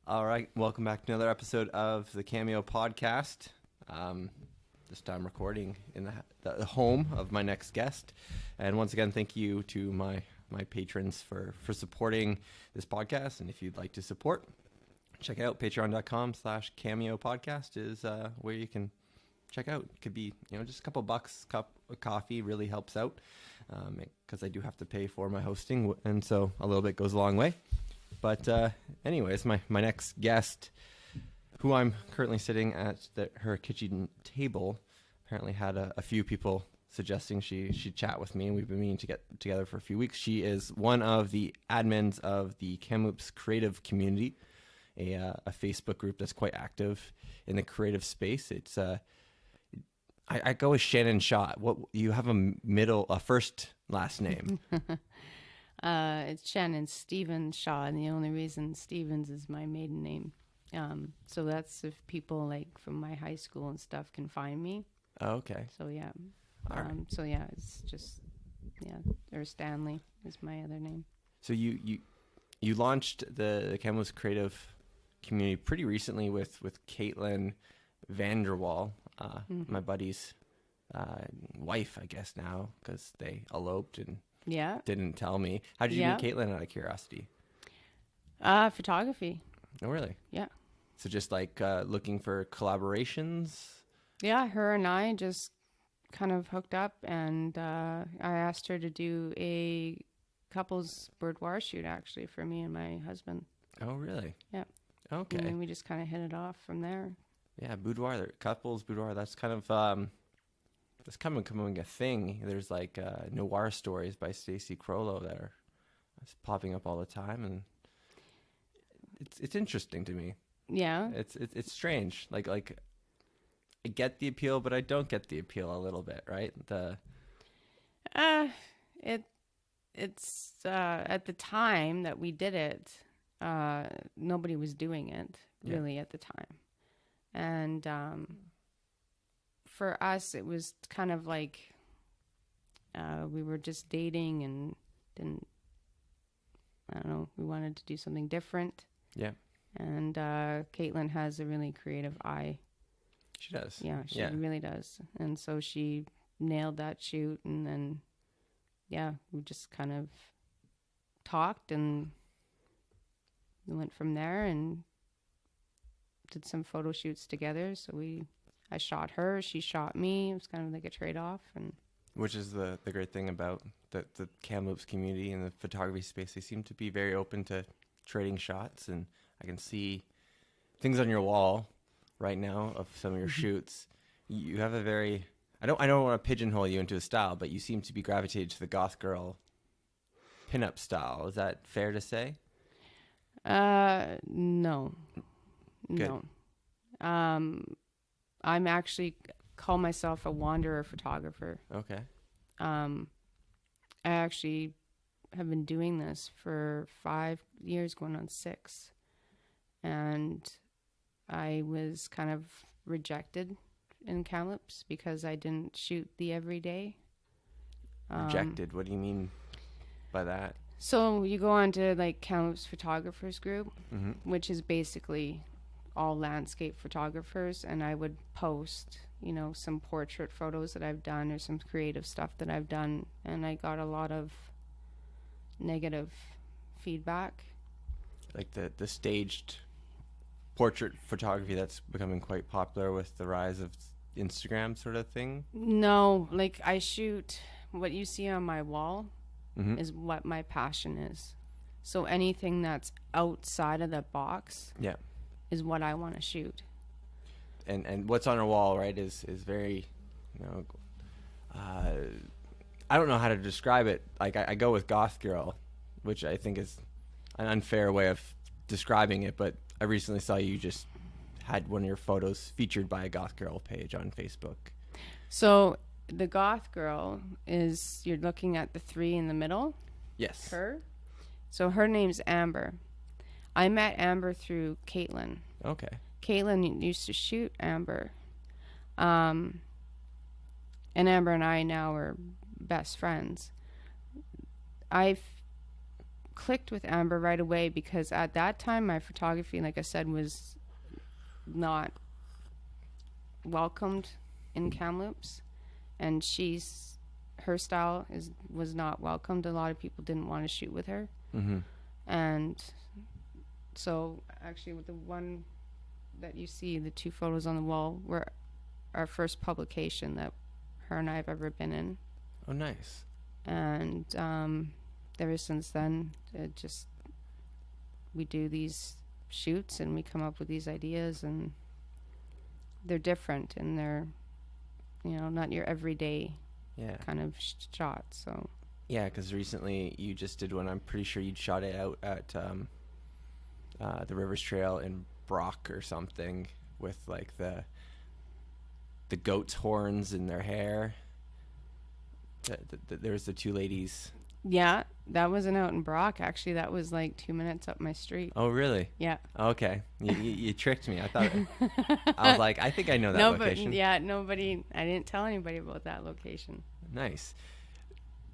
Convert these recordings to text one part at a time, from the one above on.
All right, welcome back to another episode of the Cameo podcast. This time recording in the home of my next guest. And once again, thank you to my patrons for supporting this podcast. And if you'd like to support, check out patreon.com/cameo podcast is where you can check out. It could be, just a couple bucks, cup of coffee really helps out because I do have to pay for my hosting. And so a little bit goes a long way. But anyways, my next guest, who I'm currently sitting at her kitchen table, apparently had a few people suggesting she'd chat with me, and we've been meaning to get together for a few weeks. She is one of the admins of the Kamloops creative community, a Facebook group that's quite active in the creative space. It's I go with Shannon Shaw. What you have a first last name? It's Shannon Stevens Shaw, and the only reason Stevens is my maiden name. So that's if people like from my high school and stuff can find me. Oh, okay. So yeah. All right. So yeah, it's just or Stanley is my other name. So you launched the Kamloops creative community pretty recently with Caitlin Vanderwall, my buddy's wife, I guess now, because they eloped and didn't tell me. How did you meet Caitlin, out of curiosity? Photography. Oh, really? Yeah. So just like looking for collaborations? Yeah, her and I just kind of hooked up, and I asked her to do a couples boudoir shoot, actually, for me and my husband. Oh, really? Yeah. Okay. And then we just kind of hit it off from there. Yeah, couples boudoir, that's kind of becoming a thing. There's like noir stories by Stacy Crollo that are popping up all the time, and it's interesting to me. Yeah. It's strange. Like I get the appeal, but I don't get the appeal a little bit, right? It's at the time that we did it, nobody was doing it really at the time. And for us, it was kind of like we were just dating and we wanted to do something different. Yeah. And Caitlin has a really creative eye. She does. Yeah, she really does. And so she nailed that shoot, and then, we just kind of talked and we went from there and did some photo shoots together. So I shot her, she shot me. It was kind of like a trade-off. And which is the great thing about the Kamloops community and the photography space. They seem to be very open to trading shots, and I can see things on your wall right now of some of your shoots. You have a very, I don't want to pigeonhole you into a style, but you seem to be gravitated to the goth girl pinup style. Is that fair to say? No. Good. No. I'm actually call myself a wanderer photographer. Okay. I actually have been doing this for 5 years, going on 6. And I was kind of rejected in Kamloops because I didn't shoot the everyday. Rejected? What do you mean by that? So you go on to like Kamloops Photographers Group, Mm-hmm. which is basically all landscape photographers, and I would post, some portrait photos that I've done or some creative stuff that I've done, and I got a lot of negative feedback. Like the staged portrait photography that's becoming quite popular with the rise of Instagram sort of thing? No, like I shoot what you see on my wall Mm-hmm. is what my passion is. So anything that's outside of the box is what I want to shoot. And what's on her wall, right, is very, I don't know how to describe it. Like I go with goth girl, which I think is an unfair way of describing it, but I recently saw you just had one of your photos featured by a goth girl page on Facebook. So the goth girl is, you're looking at the 3 in the middle? Yes. Her? So her name's Amber. I met Amber through Caitlin. Okay. Caitlin used to shoot Amber. And Amber and I now are best friends. clicked with Amber right away because at that time my photography, like I said, was not welcomed in Kamloops, and her style was not welcomed. A lot of people didn't want to shoot with her. Mm-hmm. And so actually with the one that you see, the 2 photos on the wall, were our first publication that her and I have ever been in. Oh, nice. And ever since then, we do these shoots and we come up with these ideas, and they're different and they're, not your everyday kind of shots. So yeah, because recently you just did one. I'm pretty sure you'd shot it out at the Rivers Trail in Brock or something with like the goat's horns in their hair. There was the 2 ladies. Yeah, that wasn't out in Brock. Actually, that was like 2 minutes up my street. Oh, really? Yeah. Okay. You tricked me. I thought I was like, I think I know that location. I didn't tell anybody about that location. Nice.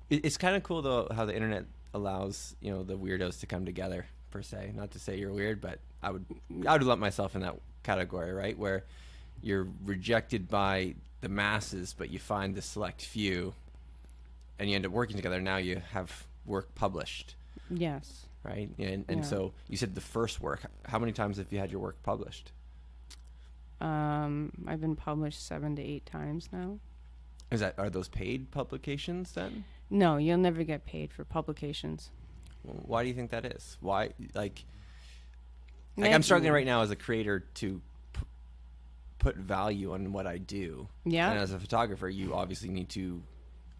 It's kind of cool though how the internet allows, the weirdos to come together per se. Not to say you're weird, but I would lump myself in that category, right? Where you're rejected by the masses, but you find the select few and you end up working together. Now you have work published. Yes. Right? And so you said the first work. How many times have you had your work published? I've been published 7 to 8 times now. Are those paid publications then? No, you'll never get paid for publications. Well, why do you think that is? Why, like I'm struggling right now as a creator to put value on what I do. Yeah. And as a photographer, you obviously need to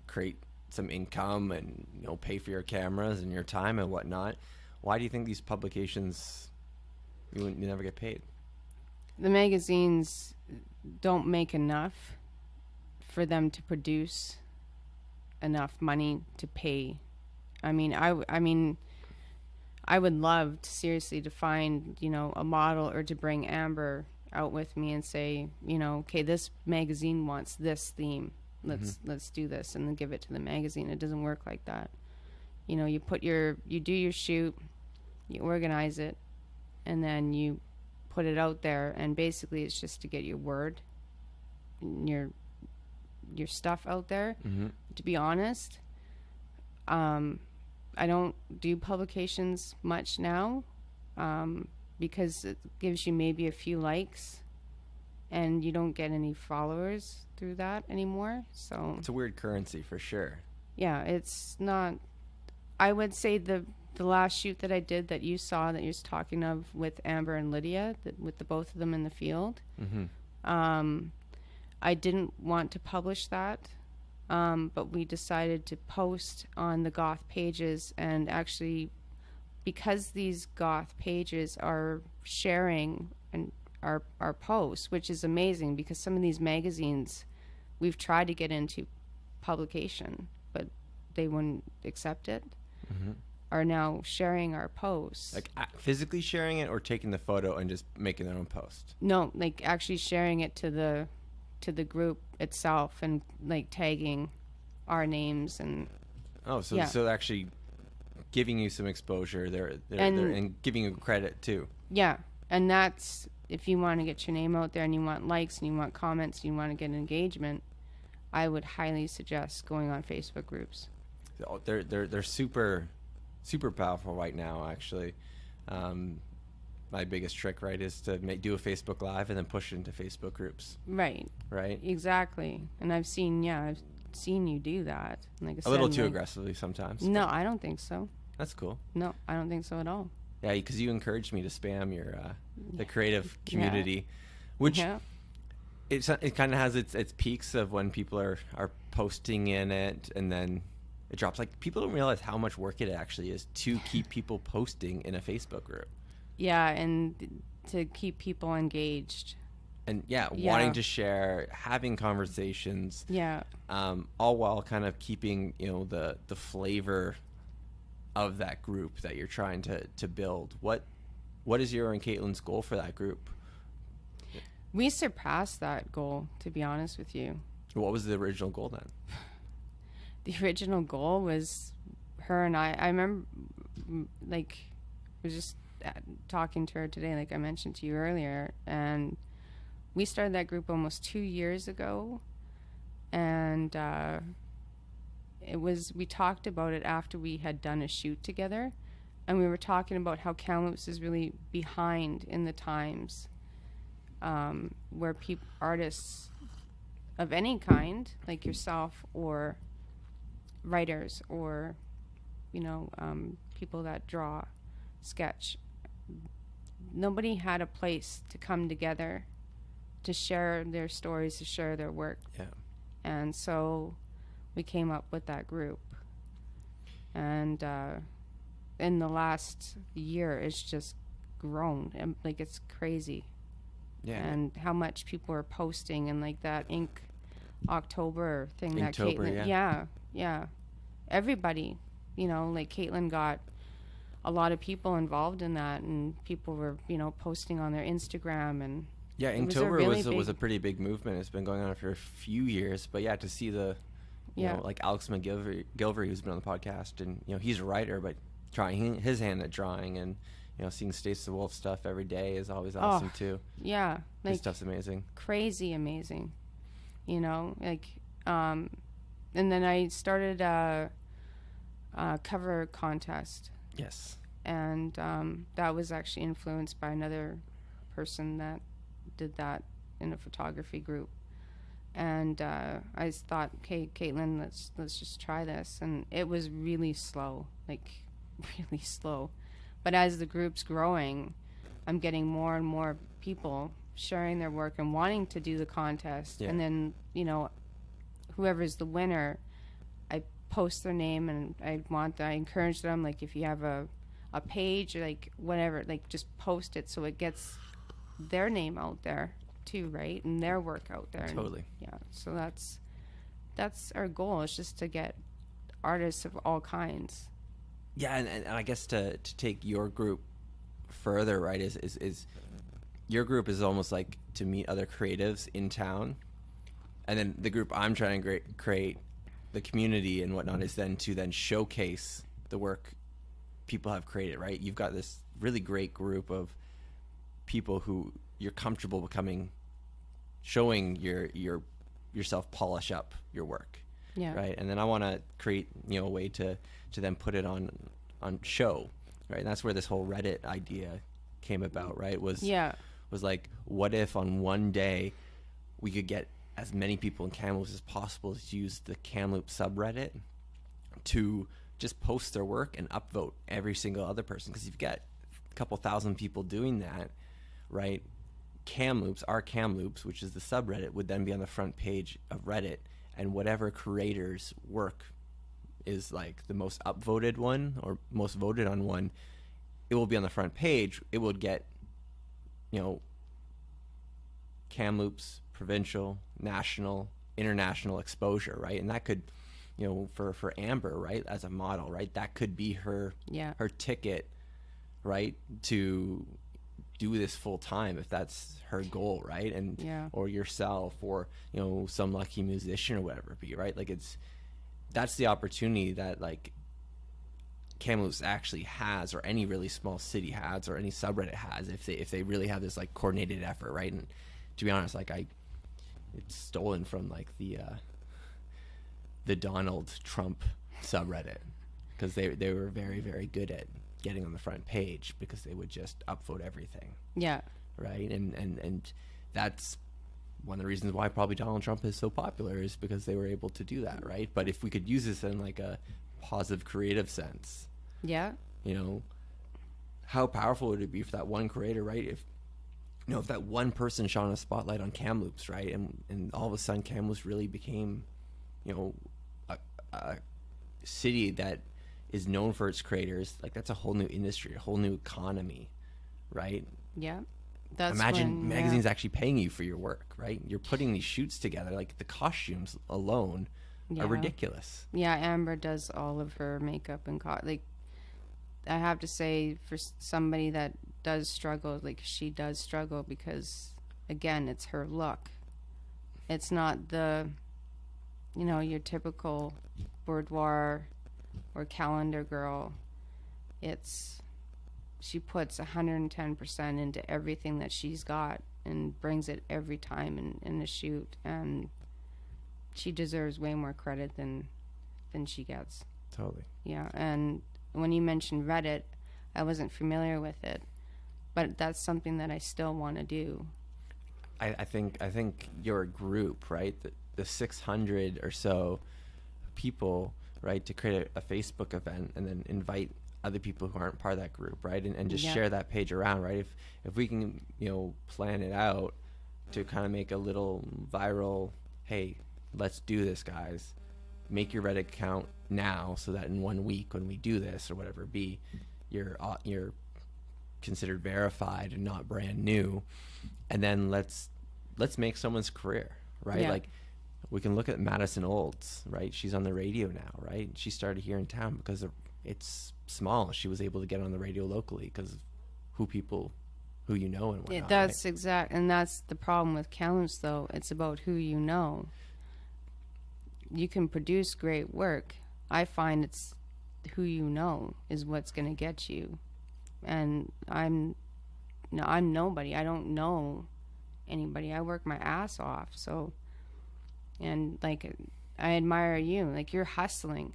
create some income and pay for your cameras and your time and whatnot. Why do you think these publications you never get paid? The magazines don't make enough for them to produce enough money to pay. I mean, I would love to seriously to find a model or to bring Amber out with me and say, okay, this magazine wants this theme. Let's do this, and then give it to the magazine. It doesn't work like that. You do your shoot, you organize it, and then you put it out there, and basically it's just to get your word, your stuff out there. To be honest, I don't do publications much now, because it gives you maybe a few likes, and you don't get any followers through that anymore. So it's a weird currency for sure. Yeah, it's not. I would say the last shoot that I did that you saw, that you're talking of, with Amber and Lydia, with the both of them in the field. I didn't want to publish that, but we decided to post on the goth pages, and actually, because these goth pages are sharing and our posts, which is amazing, because some of these magazines we've tried to get into publication, but they wouldn't accept it, are now sharing our posts. Like physically sharing it, or taking the photo and just making their own post? No, like actually sharing it to the group itself, and like tagging our names. And so actually giving you some exposure. They're and giving you credit too. Yeah, and that's, if you want to get your name out there and you want likes and you want comments and you want to get engagement, I would highly suggest going on Facebook groups. They're super powerful right now, actually. My biggest trick, right, is to do a Facebook Live and then push it into Facebook groups. Right. Exactly. And I've seen you do that. Like I said, a little too aggressively sometimes. No, I don't think so. That's cool. No, I don't think so at all. Yeah, because you encouraged me to spam your the creative community, which it kind of has its peaks of when people are posting in it, and then it drops. Like, people don't realize how much work it actually is to keep people posting in a Facebook group. Yeah, and to keep people engaged. And wanting to share, having conversations. Yeah. All while kind of keeping the flavor of that group that you're trying to build. What is your and Caitlin's goal for that group? We surpassed that goal, to be honest with you. What was the original goal then? The original goal was her and I remember, like, I was just talking to her today, like I mentioned to you earlier, and we started that group almost 2 years ago, and we talked about it after we had done a shoot together, and we were talking about how Kamloops is really behind in the times, where artists of any kind, like yourself, or writers, or people that draw, sketch, nobody had a place to come together to share their stories, to share their work. Yeah. And so we came up with that group. And in the last year, it's just grown. And, like, it's crazy. Yeah. And how much people are posting, and like that Ink October thing that Inktober, Caitlin, yeah. Everybody, like Caitlin got a lot of people involved in that, and people were, posting on their Instagram, and yeah, Inktober was a pretty big movement. It's been going on for a few years, but yeah, to see the, like Alex McGilvery, who's been on the podcast, and he's a writer, but trying his hand at drawing, and seeing Stace the Wolf stuff every day is always awesome too. Yeah, like, his stuff's amazing, crazy amazing, like, and then I started a cover contest. Yes. And that was actually influenced by another person that did that in a photography group. And I thought, okay, Caitlin, let's just try this. And it was really slow, like really slow. But as the group's growing, I'm getting more and more people sharing their work and wanting to do the contest. Yeah. And then, whoever's the winner, I post their name, and I encourage them, like, if you have a page, or like whatever, like, just post it so it gets their name out there too, right? And their work out there. Totally. And, yeah. So that's our goal, is just to get artists of all kinds. Yeah, and I guess to take your group further, right, is your group is almost like to meet other creatives in town, and then the group I'm trying to create, the community and whatnot, is then to showcase the work people have created, right? You've got this really great group of people who you're comfortable showing yourself polish up your work. Yeah. Right. And then I want to create, a way to then put it on show. Right. And that's where this whole Reddit idea came about, right? Was like, what if on one day we could get as many people in Kamloops as possible to use the Kamloops subreddit to just post their work and upvote every single other person? Because you've got a couple thousand people doing that, right? Our Kamloops, which is the subreddit, would then be on the front page of Reddit, and whatever creator's work is like the most upvoted one or most voted on one, it will be on the front page. It would get, Kamloops, provincial, national, international exposure, right? And that could, for Amber, right, as a model, right, that could be her ticket, right, to do this full time, if that's her goal, right? And or yourself, or some lucky musician or whatever it be, right? Like, that's the opportunity that, like, Kamloops actually has, or any really small city has, or any subreddit has, if they really have this, like, coordinated effort, right? And to be honest, like, it's stolen from, like, the Donald Trump subreddit, because they were very, very good at getting on the front page, because they would just upvote everything. Yeah. Right. And that's one of the reasons why probably Donald Trump is so popular, is because they were able to do that. Right. But if we could use this in, like, a positive, creative sense, how powerful would it be for that one creator, right? If that one person shone a spotlight on Kamloops, right, and all of a sudden Kamloops really became, a city that is known for its creators, like, that's a whole new industry, a whole new economy, right? Yeah. Imagine magazines actually paying you for your work, right? You're putting these shoots together, like, the costumes alone are ridiculous. Yeah, Amber does all of her makeup and like, I have to say, for somebody that does struggle, like, she does struggle, because, again, it's her look. It's not the, your typical boudoir or calendar girl. She puts 110% into everything that she's got and brings it every time in the shoot, and she deserves way more credit than she gets. Totally. Yeah, and when you mentioned Reddit, I wasn't familiar with it, but that's something that I still want to do. I think your group, right, the 600 or so people, right, to create a Facebook event and then invite other people who aren't part of that group, right, and just share that page around, right? If we can, plan it out to kind of make a little viral, hey, let's do this, guys. Make your Reddit account now so that in 1 week when we do this or whatever it be, you're considered verified and not brand new. And then let's make someone's career, right? Yeah. Like we can look at Madison Olds, right? She's on the radio now, right? She started here in town because it's small. She was able to get on the radio locally because of who you know and whatnot. That's right? exact, and that's the problem with Kamloops, though. It's about who you know. You can produce great work. I find it's who you know is what's going to get you. And I'm nobody. I don't know anybody. I work my ass off. So, and like, I admire you. Like, you're hustling.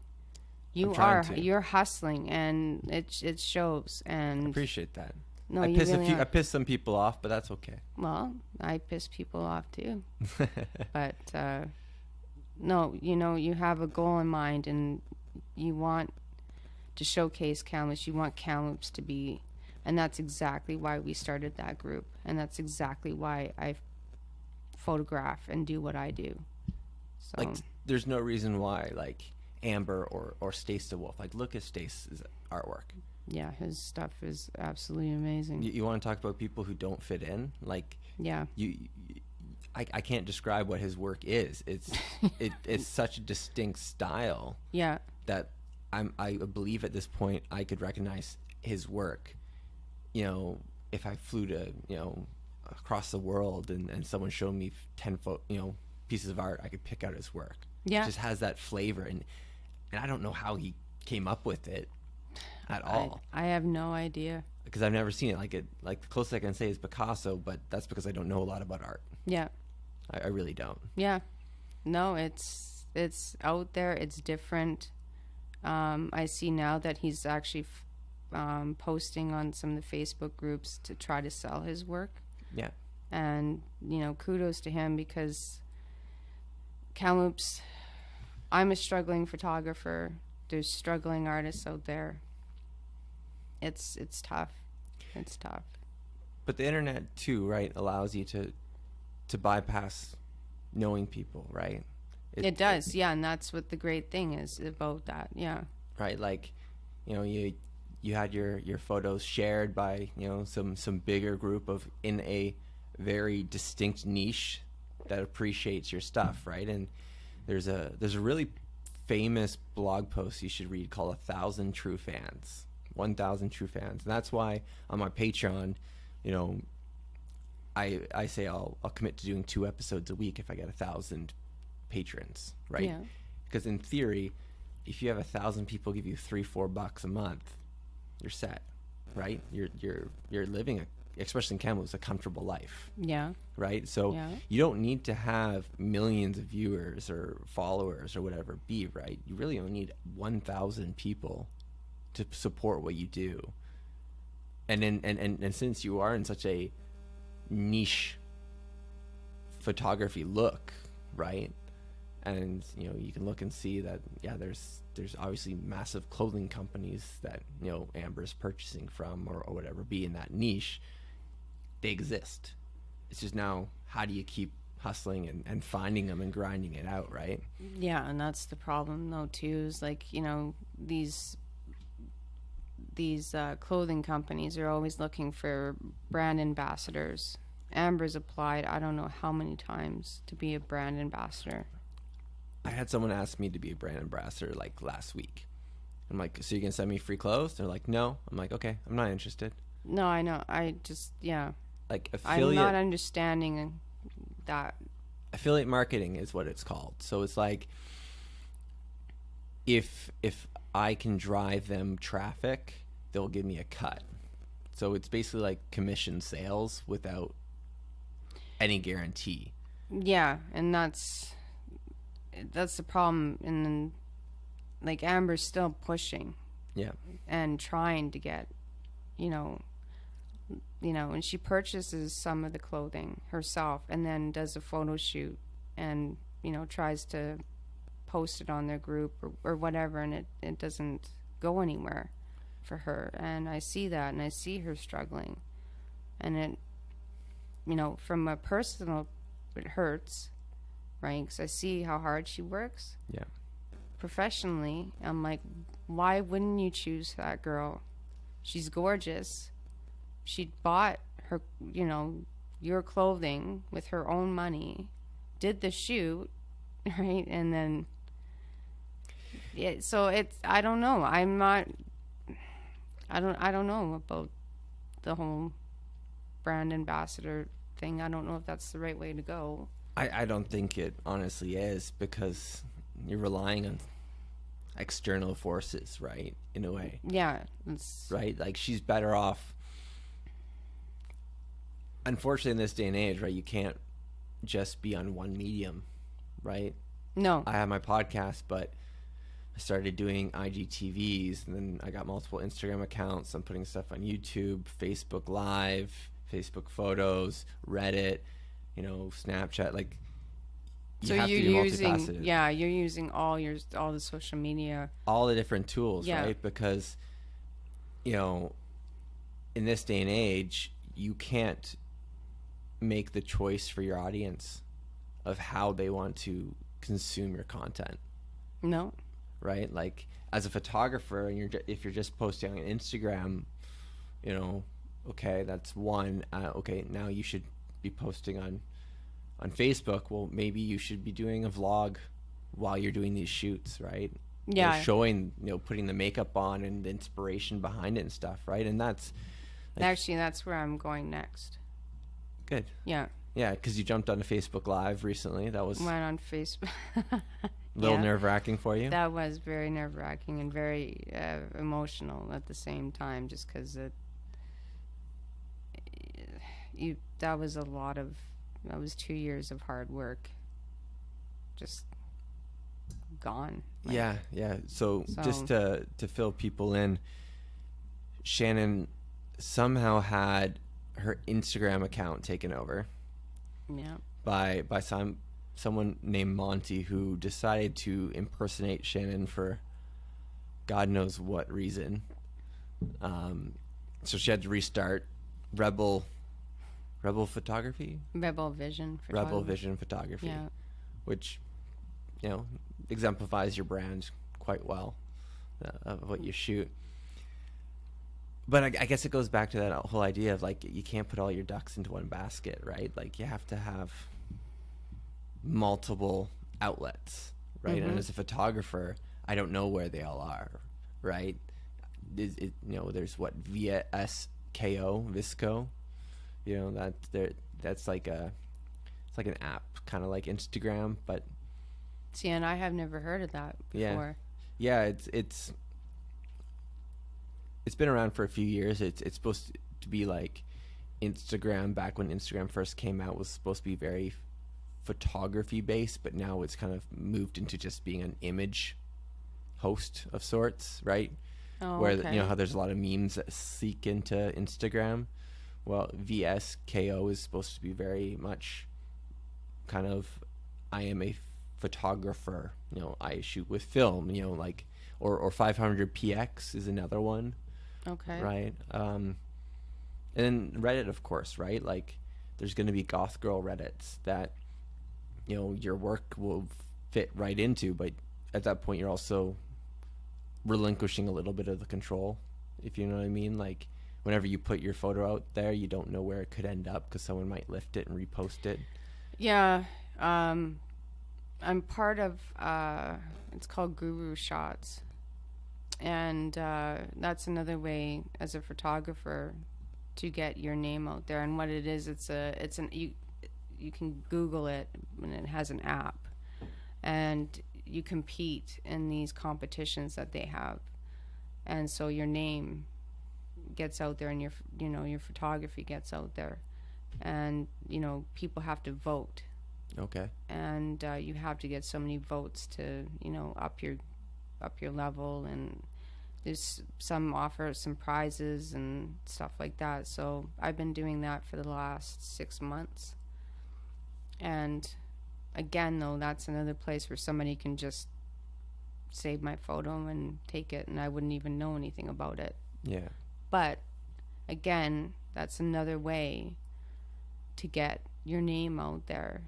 You're hustling, and it shows. And I appreciate that. No, I I piss some people off, but that's okay. Well, I piss people off too. But no, you have a goal in mind, and you want to showcase Kamloops. You want Kamloops to be, and that's exactly why we started that group, and that's exactly why I photograph and do what I do. So, like, there's no reason why, like, Amber or Stace DeWolf, like, look at Stace's artwork. Yeah, his stuff is absolutely amazing. You want to talk about people who don't fit in? Like, yeah, I can't describe what his work is. It's such a distinct style. Yeah, that I believe at this point I could recognize his work. If I flew to across the world and someone showed me 10 pieces of art, I could pick out his work. Yeah, it just has that flavor, and I don't know how he came up with it at all. I have no idea, because I've never seen it. Like the closest I can say is Picasso, but that's because I don't know a lot about art. Yeah, I really don't. Yeah, no, it's out there. It's different. I see now that he's actually posting on some of the Facebook groups to try to sell his work. Yeah, and kudos to him, because Kamloops, I'm a struggling photographer. There's struggling artists out there. It's tough. It's tough. But the internet too, right, allows you to bypass knowing people, right? It does, yeah, and that's what the great thing is about that, yeah. Right, like, you had your photos shared by some bigger group in a very distinct niche that appreciates your stuff, right? And there's a really famous blog post you should read called 1,000 True Fans. 1,000 True Fans. And that's why on my Patreon, I say I'll commit to doing 2 episodes a week if I get 1,000 patrons, right? Yeah. Because in theory, if you have 1,000 people give you $3-4 a month, you're set, right? You're living especially in Kamloops, a comfortable life. Yeah. Right? So yeah. You don't need to have millions of viewers or followers or whatever it be, right? You really only need 1,000 people to support what you do. And since you are in such a niche photography look, right? And you can look and see that there's obviously massive clothing companies that Amber's purchasing from or whatever be in that niche. They exist. It's just now, how do you keep hustling and finding them and grinding it out, right? Yeah, and that's the problem though too, is like, these clothing companies are always looking for brand ambassadors. Amber's applied I don't know how many times to be a brand ambassador. I had someone ask me to be a brand ambassador like last week. I'm like, so you're gonna send me free clothes? They're like, no. I'm like, okay, I'm not interested. No, I know. I just, yeah. Like, affiliate, I'm not understanding that. Affiliate marketing is what it's called. So it's like, if I can drive them traffic, they'll give me a cut. So it's basically like commission sales without any guarantee. Yeah, and that's the problem. And then, like, Amber's still pushing. Yeah. And trying to get, and she purchases some of the clothing herself and then does a photo shoot and, tries to post it on their group or whatever, and it doesn't go anywhere for her. And I see that, and I see her struggling. And it, from a personal, it hurts, right? Because I see how hard she works. Yeah. Professionally, I'm like, why wouldn't you choose that girl? She's gorgeous. She bought her, your clothing with her own money, did the shoot, right? And then, so it's, I don't know. I don't know about the whole brand ambassador thing. I don't know if that's the right way to go. I don't think it honestly is, because you're relying on external forces, right? In a way. Yeah. Right? Like, she's better off. Unfortunately, in this day and age, right, you can't just be on one medium, right? No. I have my podcast, but I started doing IGTVs, and then I got multiple Instagram accounts. I'm putting stuff on YouTube, Facebook Live, Facebook Photos, Reddit, Snapchat. Like, so you're using, you're using all the social media, all the different tools, right? Because, in this day and age, you can't make the choice for your audience of how they want to consume your content. No. Right? Like, as a photographer, and if you're just posting on Instagram, okay, that's one. Okay, now you should be posting on Facebook. Well, maybe you should be doing a vlog while you're doing these shoots, right? Yeah. Showing, putting the makeup on and the inspiration behind it and stuff, right? And that's like, actually, that's where I'm going next. Good. Yeah. Yeah, because you jumped on a Facebook Live recently. That was went on Facebook. A little nerve-wracking for you? That was very nerve-wracking and very emotional at the same time, just because that was 2 years of hard work just gone. Like, yeah. So just to fill people in, Shannon somehow had her Instagram account taken over. Yeah. By someone named Monty, who decided to impersonate Shannon for God knows what reason. So she had to restart Rebel Photography? Rebel Vision Photography. Yeah. Which, exemplifies your brand quite well, of what you shoot. But I guess it goes back to that whole idea of, like, you can't put all your ducks into one basket, right? Like, you have to have multiple outlets, right? Mm-hmm. And as a photographer, I don't know where they all are, right? There's what, VSKO, Visco, that's like it's like an app, kind of like Instagram, but see, and I have never heard of that before. Yeah, it's been around for a few years. It's supposed to be like Instagram. Back when Instagram first came out, was supposed to be very photography based, but now it's kind of moved into just being an image host of sorts, right? Oh, where okay. how there's a lot of memes that seek into Instagram. Well, VSKO is supposed to be very much kind of, I am a photographer. I shoot with film. Like, or 500px is another one. Okay. Right. And then Reddit, of course, right? Like, there's going to be goth girl Reddits that, your work will fit right into, but at that point you're also relinquishing a little bit of the control, if you know what I mean. Like, whenever you put your photo out there, you don't know where it could end up, because someone might lift it and repost it. Yeah. I'm part of, it's called Guru Shots. And that's another way as a photographer to get your name out there. And what it is, you can Google it, and it has an app, and you compete in these competitions that they have, and so your name gets out there, and your photography gets out there, and people have to vote. Okay. And you have to get so many votes to up your level, and there's some offer some prizes and stuff like that. So I've been doing that for the last 6 months. And again, though, that's another place where somebody can just save my photo and take it, and I wouldn't even know anything about it. Yeah. But again, that's another way to get your name out there.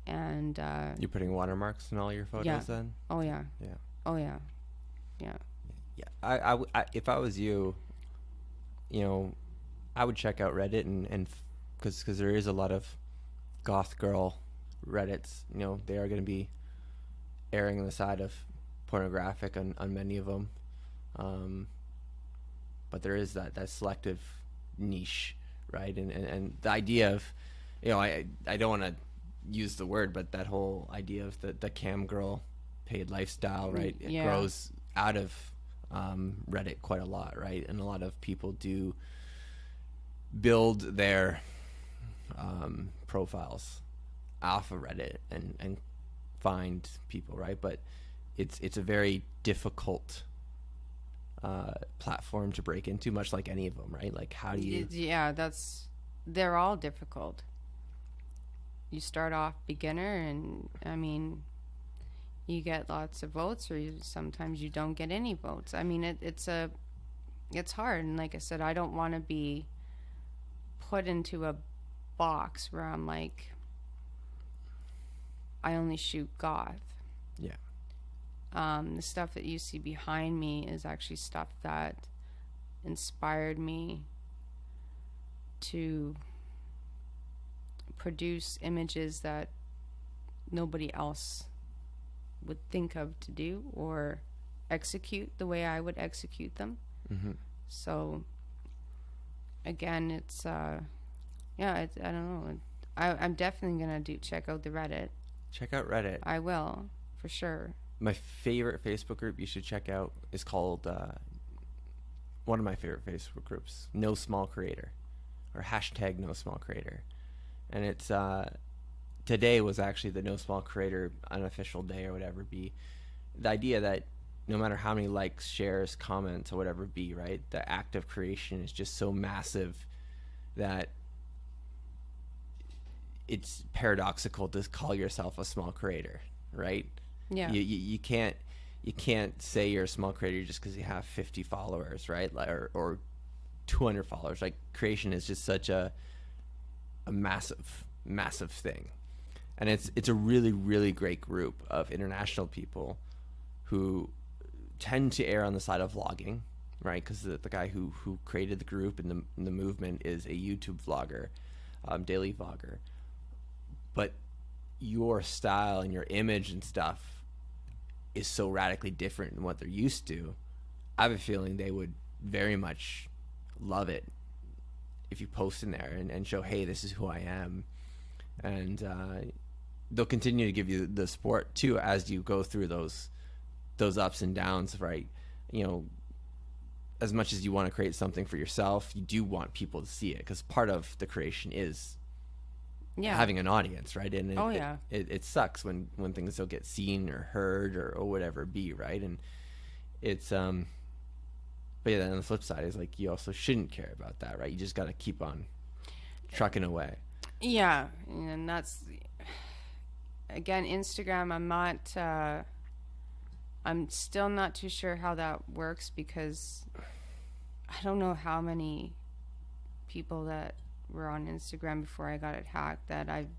And you're putting watermarks in all your photos then? Oh yeah. Yeah. Oh yeah. Yeah. Yeah. I if I was you, I would check out Reddit and because there is a lot of goth girl Reddits. They are going to be erring on the side of pornographic on many of them. But there is that selective niche, right? And the idea of, I don't want to use the word, but that whole idea of the cam girl paid lifestyle, right? It grows out of Reddit quite a lot, right? And a lot of people do build their profiles off of Reddit and find people, right? But it's a very difficult platform to break into, much like any of them, right? Like, how do you... they're all difficult. You start off beginner, and you get lots of votes, or sometimes you don't get any votes. It's hard, and like I said, I don't want to be put into a box where I'm like, I only shoot goth. Yeah. The stuff that you see behind me is actually stuff that inspired me to produce images that nobody else would think of to do or execute the way I would execute them. Mm-hmm. So again, it's I don't know. I'm definitely gonna check out the Reddit. Check out Reddit. I will, for sure. My favorite Facebook group you should check out is called one of my favorite Facebook groups, No Small Creator, or hashtag No Small Creator. And it's today was actually the No Small Creator unofficial day, or whatever be. The idea that no matter how many likes, shares, comments, or whatever be, right, the act of creation is just so massive that it's paradoxical to call yourself a small creator, right? Yeah. You can't say you're a small creator just because you have 50 followers, right? Or 200 followers. Like, creation is just such a massive thing, and it's a really, really great group of international people who tend to err on the side of vlogging, right? Because the guy who created the group and the movement is a YouTube vlogger, daily vlogger. But your style and your image and stuff is so radically different than what they're used to. I have a feeling they would very much love it if you post in there and show, hey, this is who I am. And they'll continue to give you the support too as you go through those ups and downs, right? As much as you want to create something for yourself, you do want people to see it, because part of the creation is having an audience, right? And it sucks when things don't get seen or heard or whatever be, right? And it's but yeah, then on the flip side is like, you also shouldn't care about that, right? You just got to keep on trucking away. Yeah, and that's, again, Instagram, I'm still not too sure how that works, because I don't know how many people that were on Instagram before I got it hacked that I've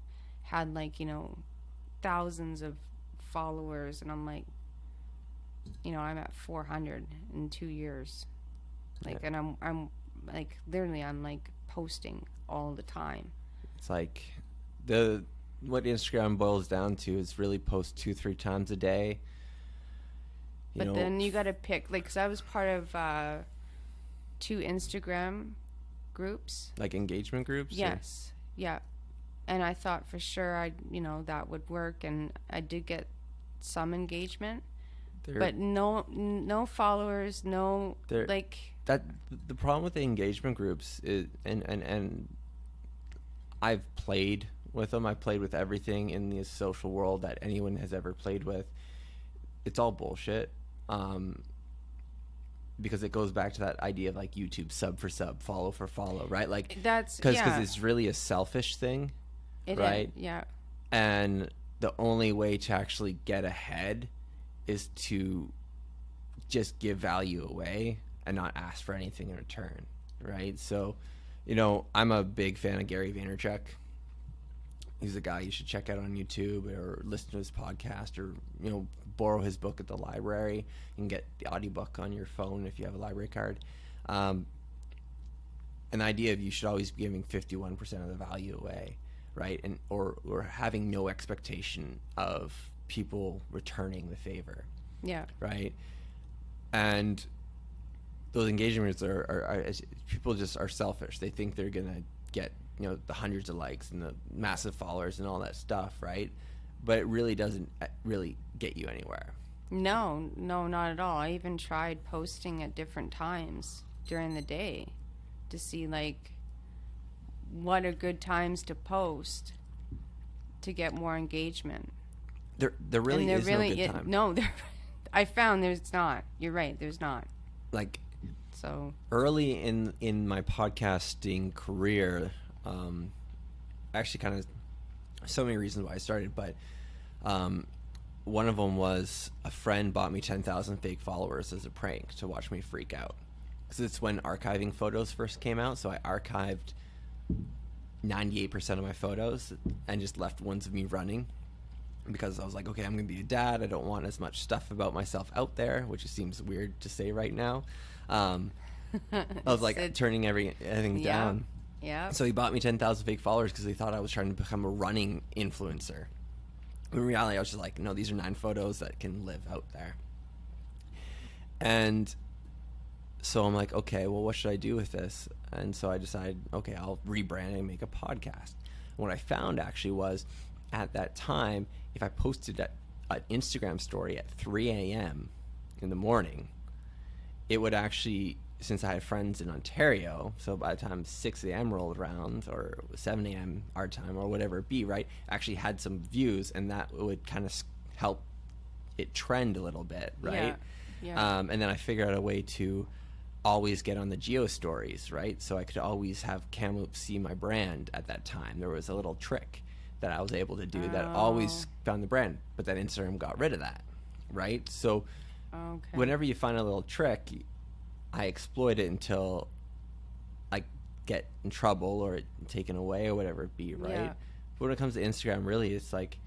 had, like, thousands of followers, and I'm like, I'm at 400 in 2 years. Like, and I'm like, literally, I'm like posting all the time. It's like what Instagram boils down to is really post 2-3 times a day. But then you got to pick, like, because I was part of 2 Instagram groups. Like engagement groups? Yes. Yeah. And I thought for sure that would work, and I did get some engagement, They're- but no followers, no, They're- like, that the problem with the engagement groups is, and I've played with them. I've played with everything in the social world that anyone has ever played with. It's all bullshit. Because it goes back to that idea of like YouTube, sub for sub, follow for follow, right? Like that's, because yeah, it's really a selfish thing, it right? is, yeah. And the only way to actually get ahead is to just give value away and not ask for anything in return, right? So, you know, I'm a big fan of Gary Vaynerchuk. He's a guy you should check out on YouTube or listen to his podcast or, you know, borrow his book at the library. You can get the audiobook on your phone if you have a library card. An idea of you should always be giving 51% of the value away, right? And or having no expectation of people returning the favor, Yeah. right? And those engagements are people just are selfish. They think they're gonna get, you know, the hundreds of likes and the massive followers and all that stuff, right? But it really doesn't really get you anywhere. No, not at all. I even tried posting at different times during the day to see like what are good times to post to get more engagement. There really is no good time. No, I found there's not. You're right, there's not. Like So early in my podcasting career, actually kind of so many reasons why I started, but one of them was a friend bought me 10,000 fake followers as a prank to watch me freak out. Because it's when archiving photos first came out, so I archived 98% of my photos and just left ones of me running. Because I was like, okay, I'm going to be a dad. I don't want as much stuff about myself out there, which seems weird to say right now. I was like turning everything down. Yeah. So he bought me 10,000 fake followers because he thought I was trying to become a running influencer. In reality, I was just like, no, these are 9 photos that can live out there. And so I'm like, okay, well, what should I do with this? And so I decided, okay, I'll rebrand and make a podcast. And what I found actually was at that time, if I posted an Instagram story at 3 a.m. in the morning, it would actually, since I had friends in Ontario, so by the time 6 a.m. rolled around or 7 a.m. our time or whatever it be, right, actually had some views, and that would kind of help it trend a little bit, right? Yeah. And then I figured out a way to always get on the geo stories, right? So I could always have Kamloops see my brand at that time. There was a little trick that I was able to do that always found the brand, but then Instagram got rid of that, right? So whenever you find a little trick, I exploit it until I get in trouble or taken away or whatever it be, right? Yeah. But when it comes to Instagram, really, it's like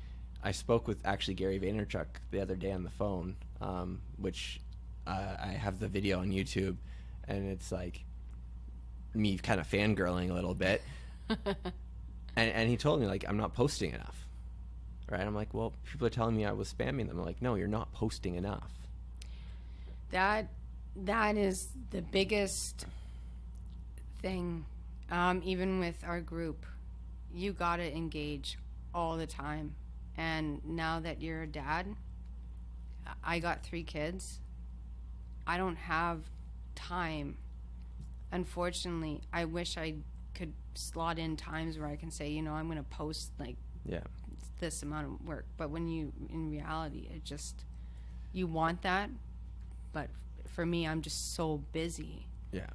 I spoke with actually Gary Vaynerchuk the other day on the phone, which I have the video on YouTube, and it's like me kind of fangirling a little bit. And he told me, like, I'm not posting enough, right? I'm like, well, people are telling me I was spamming them. I'm like, no, you're not posting enough. That is the biggest thing. Even with our group, you gotta engage all the time. And now that you're a dad, I got 3 kids. I don't have time. Unfortunately, I wish I could slot in times where I can say, you know, I'm going to post like this amount of work. But when in reality, it just, you want that. But for me, I'm just so busy. Yeah.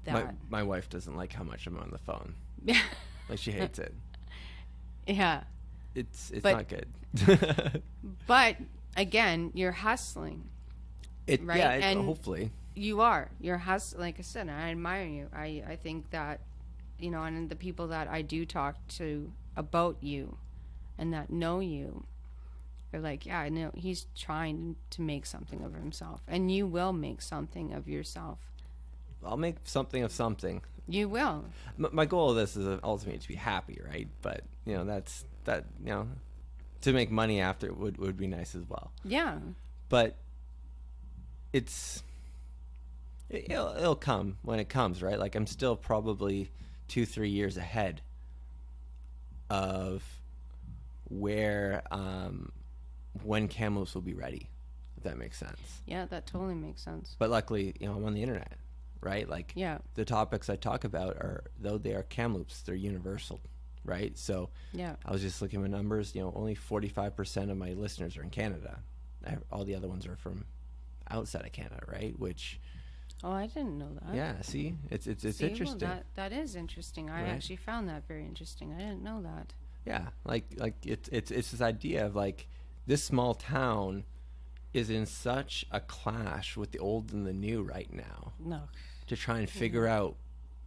That my wife doesn't like how much I'm on the phone. Like, she hates it. Yeah. It's not good. But again, you're hustling. Right? Yeah, and hopefully. You're hustling. Like I said, I admire you. I think that, you know, and the people that I do talk to about you and that know you, they're like, yeah, I know he's trying to make something of himself, and you will make something of yourself. I'll make something of something. You will. My goal of this is ultimately to be happy, right? But, you know, to make money after would be nice as well. Yeah. But it'll come when it comes, right? Like, I'm still probably 2-3 years ahead of where when Kamloops will be ready, if that makes sense. Yeah, that totally makes sense. But luckily, I'm on the internet, right? Like, Yeah. the topics I talk about are, though they are Kamloops, they're universal, right? So Yeah. I was just looking at my numbers. Only 45% of my listeners are in Canada. All the other ones are from outside of Canada, right? Which, Oh, I didn't know that. yeah, see, it's See, interesting. well, that is interesting. I Right. actually found that very interesting. I didn't know that. Yeah, like it's this idea of like this small town is in such a clash with the old and the new right now No. to try and figure out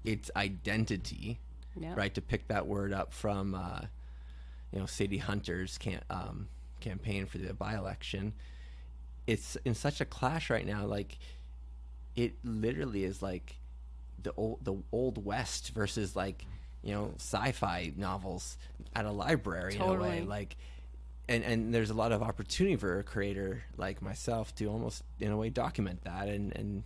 its identity, Yeah. right? To pick that word up from Sadie Hunter's campaign for the by-election. It's in such a clash right now. Like, it literally is like the old West versus like sci-fi novels at a library in a way. Totally. Like, and there's a lot of opportunity for a creator like myself to almost in a way document that and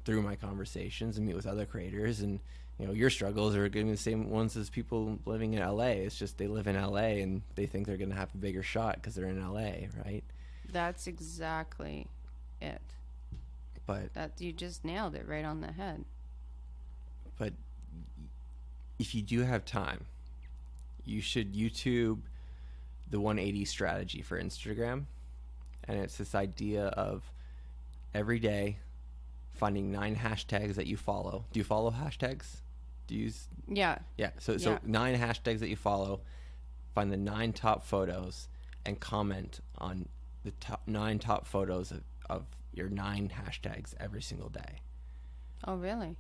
through my conversations and meet with other creators. And your struggles are going to be the same ones as people living in LA. It's just they live in LA and they think they're going to have a bigger shot because they're in LA, right? That's exactly it. But That you just nailed it right on the head. But if you do have time, you should YouTube the 180 strategy for Instagram. And it's this idea of every day finding 9 hashtags that you follow. Do you follow hashtags? Do you use? Yeah. Yeah. So Yeah. 9 hashtags that you follow, find the 9 top photos and comment on the 9 top photos of your 9 hashtags every single day. Oh, really?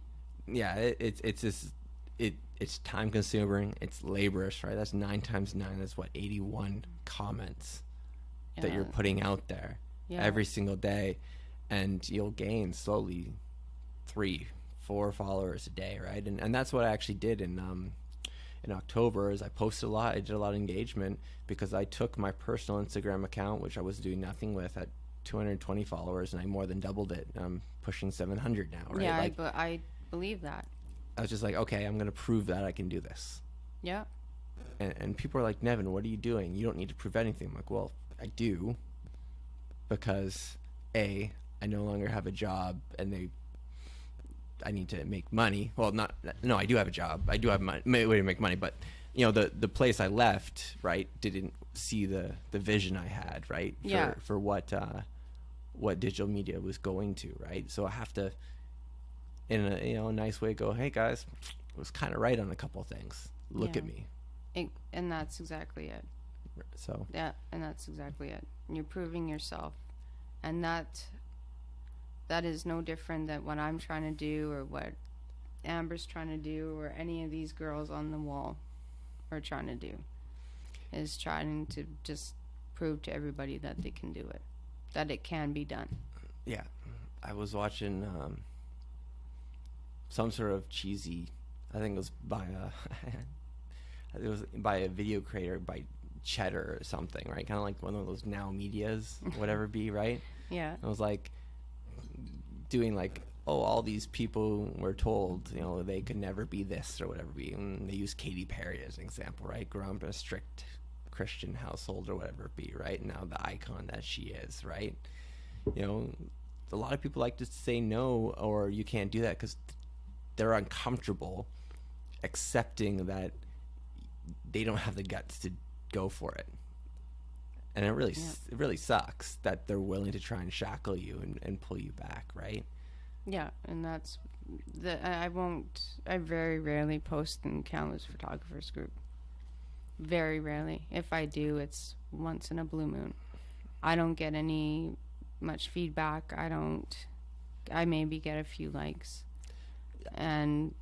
Yeah, it's time consuming, it's laborious, right? That's 9 times 9, that's what, 81 comments that you're Yeah. putting out there Yeah. every single day, and you'll gain slowly 3-4 followers a day, right? And that's what I actually did in October. Is I posted a lot, I did a lot of engagement because I took my personal Instagram account, which I was doing nothing with, at 220 followers, and I more than doubled it. I'm pushing 700 now, right? Yeah, Like, I believe that. I was just like, okay, I'm going to prove that I can do this. Yeah. And people are like, Nevin, what are you doing? You don't need to prove anything. I'm like, well, I do, because I no longer have a job, and I need to make money. Well, no, I do have a job. I do have way to make money, but the place I left, right, didn't see the vision I had, right? Yeah. For what digital media was going to, right? So I have to, in a nice way, go, hey guys, I was kind of right on a couple things. Look Yeah. at me. And that's exactly it. So Yeah, and that's exactly it. You're proving yourself. And that is no different than what I'm trying to do or what Amber's trying to do or any of these girls on the wall are trying to do. Is trying to just prove to everybody that they can do it. That it can be done. yeah, I was watching some sort of cheesy, I think it was by a video creator, by Cheddar or something, right? Kind of like one of those Now Medias, whatever be, right? Yeah. I was like doing like, oh, all these people were told, they could never be this or whatever be. And they use Katy Perry as an example, right? Grew up in a strict Christian household or whatever it be, right? Now the icon that she is, right? A lot of people like to say no, or you can't do that because they're uncomfortable accepting that they don't have the guts to go for it. And it really sucks that they're willing to try and shackle you and pull you back, right? Yeah, and that's I very rarely post in Kamloops Photographers Group. Very rarely. If I do, it's once in a blue moon. I don't get any much feedback. I maybe get a few likes. And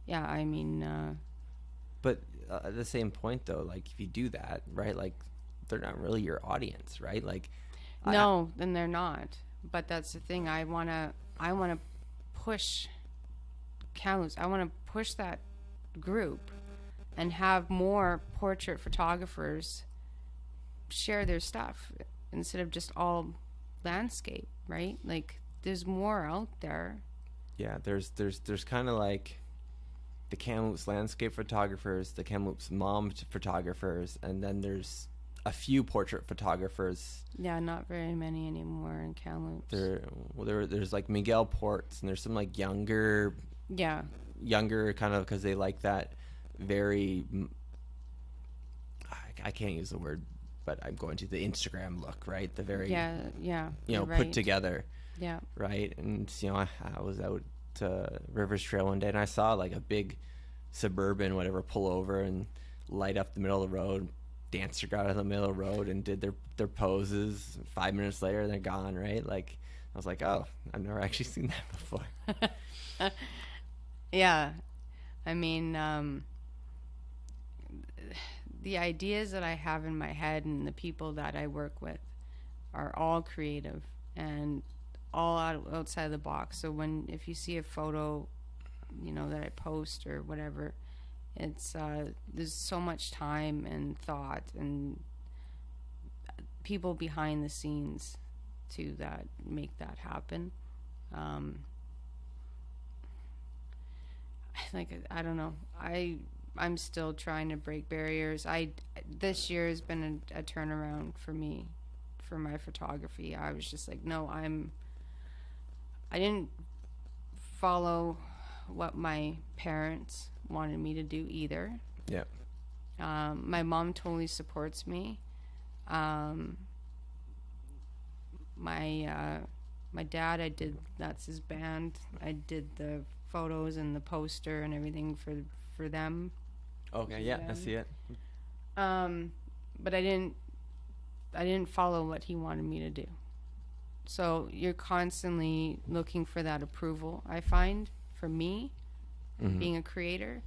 yeah, I mean, but at the same point though, like if you do that, right, like they're not really your audience, right? Like no, then they're not. But that's the thing. I wanna push Kamloops. I wanna push that group and have more portrait photographers share their stuff instead of just all landscape, right? Like there's more out there. Yeah, there's kind of like the Kamloops landscape photographers, the Kamloops mom photographers, and then there's a few portrait photographers. Yeah, not very many anymore in Kamloops. There's like Miguel Ports, and there's some like younger kind of, because they like that very, I can't use the word, but I'm going to, the Instagram look, right? The very put together. Yeah. Right. And I was out Rivers Trail one day, and I saw like a big Suburban whatever pull over and light up the middle of the road. Dancer got out of the middle of the road and did their poses. 5 minutes later, they're gone. Right. Like, I was like, oh, I've never actually seen that before. Yeah. I mean, the ideas that I have in my head and the people that I work with are all creative and all outside the box. So if you see a photo, that I post or whatever, it's there's so much time and thought and people behind the scenes to make that happen. I don't know. I'm still trying to break barriers. This year has been a turnaround for me, for my photography. I was just like, no, I didn't follow what my parents wanted me to do either. Yeah. My mom totally supports me. My dad, that's his band. I did the photos and the poster and everything for them. Okay, yeah, I see it. But I didn't follow what he wanted me to do. So you're constantly looking for that approval, I find, for me, being a creator,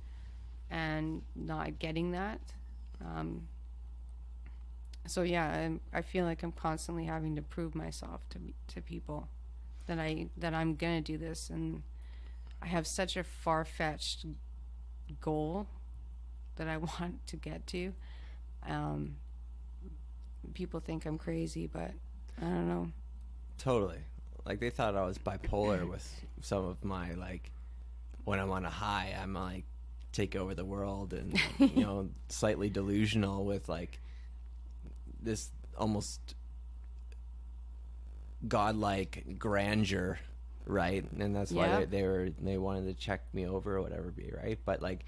and not getting that. So yeah, I feel like I'm constantly having to prove myself to people that I'm gonna do this, and I have such a far-fetched goal that I want to get to. People think I'm crazy, but I don't know. Totally. Like, they thought I was bipolar with some of my, like, when I'm on a high, I'm like, take over the world, and slightly delusional with like this almost godlike grandeur, right? And that's why they wanted to check me over or whatever, right? But like,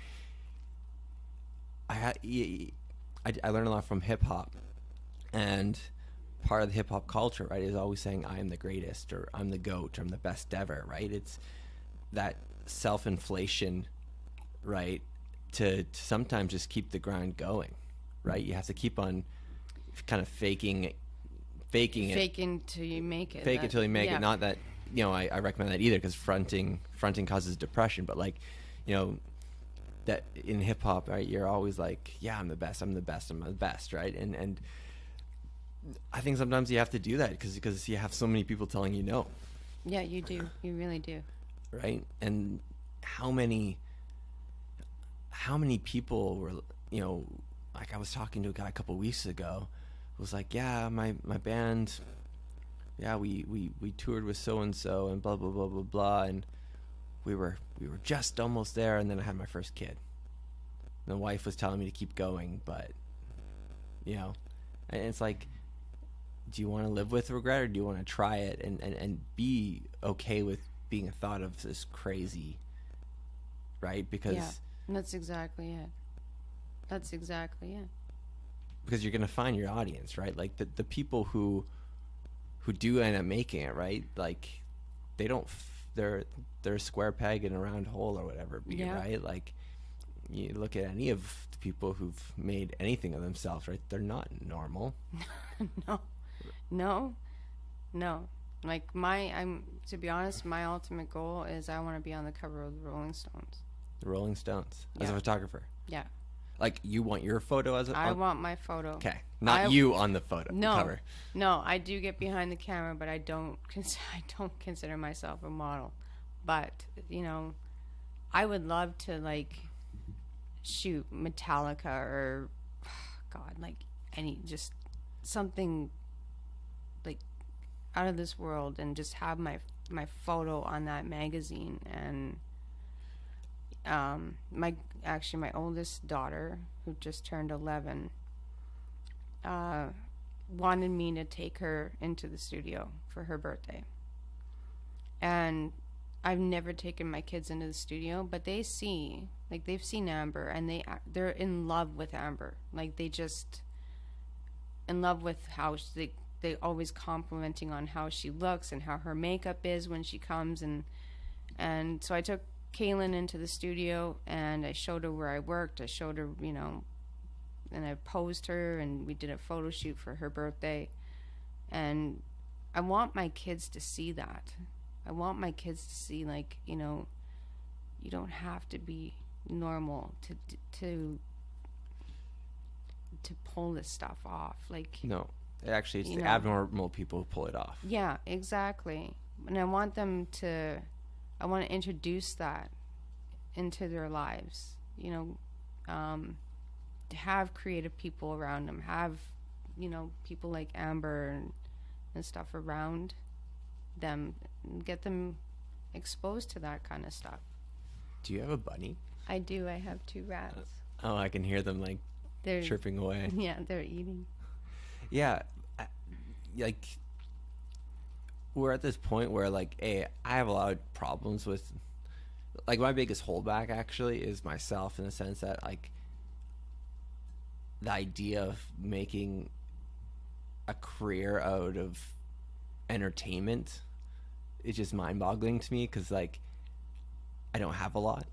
I learned a lot from hip hop, and part of the hip hop culture, right, is always saying I'm the greatest, or I'm the GOAT, or I'm the best ever, right? It's that self-inflation, right, to sometimes just keep the grind going, right? You have to keep on kind of faking it. Fake till you make it. Fake it till you make it. Not that, I recommend that either, because fronting causes depression. But like, that in hip hop, right, you're always like, yeah, I'm the best, right? And I think sometimes you have to do that because you have so many people telling you no. Yeah, you do. You really do. Right? And how many people were, like, I was talking to a guy a couple weeks ago, was like, yeah, my band, yeah, we toured with so and blah blah blah blah blah, and we were just almost there, and then I had my first kid. The wife was telling me to keep going, but and it's like, do you want to live with regret, or do you want to try it and be okay with being thought of as crazy, right? Because that's exactly it. Because you're going to find your audience, right? Like the people who do end up making it, right? Like, they don't, they're a square peg in a round hole or whatever, right? Like, you look at any of the people who've made anything of themselves, right? They're not normal. No. Like, to be honest, my ultimate goal is I want to be on the cover of the Rolling Stones. The Rolling Stones, as a photographer. Yeah. Like, you want your photo as a... I want my photo. Okay. Not you on the photo. No. Cover. No, I do get behind the camera, but I don't consider myself a model. But, I would love to, like, shoot Metallica or, God, like, just something, like, out of this world, and just have my photo on that magazine. And my oldest daughter, who just turned 11, wanted me to take her into the studio for her birthday. And I've never taken my kids into the studio, but they've seen Amber, and they're in love with Amber. Like, they just in love with how they always complimenting on how she looks and how her makeup is when she comes, and so I took Kaylin into the studio and I showed her where I worked. I showed her, and I posed her, and we did a photo shoot for her birthday. And I want my kids to see that. I want my kids to see, like, you don't have to be normal to pull this stuff off. Like, no, actually, it's the abnormal people who pull it off. Yeah, exactly. And I want to introduce that into their lives. To have creative people around them, have people like Amber and stuff around them, and get them exposed to that kind of stuff. Do you have a bunny? I do. I have 2 rats. Oh, I can hear them, like, they're chirping away. Yeah, they're eating. Yeah, like, we're at this point where, like, I have a lot of problems with, like, my biggest holdback actually is myself, in the sense that, like, the idea of making a career out of entertainment is just mind-boggling to me, because, like, I don't have a lot.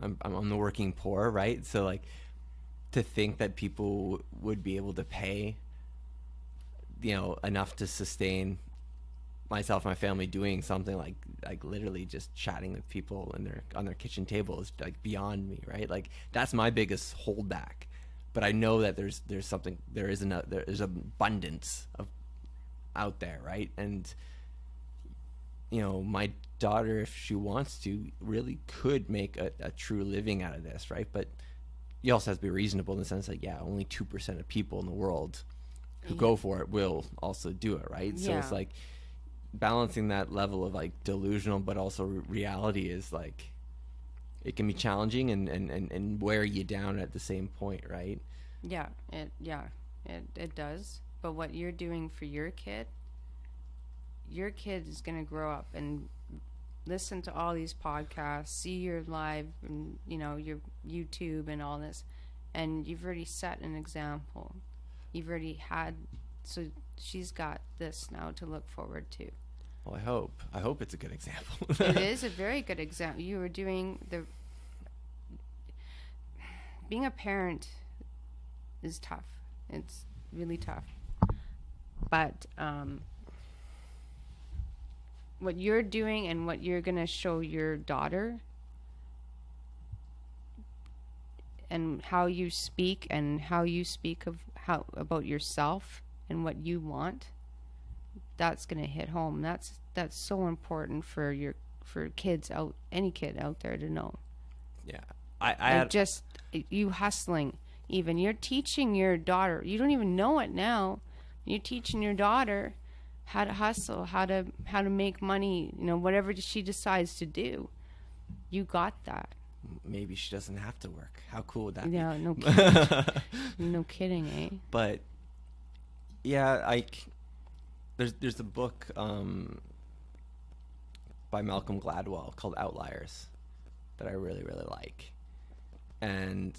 I'm on the working poor, right? So, like, to think that people would be able to pay, enough to sustain myself and my family doing something like literally just chatting with people on their kitchen table is, like, beyond me, right? Like, that's my biggest holdback. But I know that there's abundance of out there, right? And my daughter, if she wants to, really could make a true living out of this, right? But you also have to be reasonable in the sense that, only 2% of people in the world who go for it will also do it, right? Yeah. So it's like balancing that level of, like, delusional but also reality is, like, it can be challenging and wear you down at the same point, right? It does. But what you're doing for your kid is going to grow up and listen to all these podcasts, see your live and your YouTube and all this, and you've already set an example. You've already had, so she's got this now to look forward to. Well, I hope it's a good example. It is a very good example. You were doing being a parent is tough. It's really tough. But what you're doing and what you're going to show your daughter, and how you speak about yourself and what you want, that's going to hit home. That's so important for kids any kid out there to know. Yeah. I just you hustling, even you're teaching your daughter, you don't even know it now, you're teaching your daughter how to hustle, how to make money, whatever she decides to do. You got that. Maybe she doesn't have to work. How cool would that be? Yeah, no kidding. No kidding, eh? But yeah, there's a book by Malcolm Gladwell called Outliers that I really, really like. And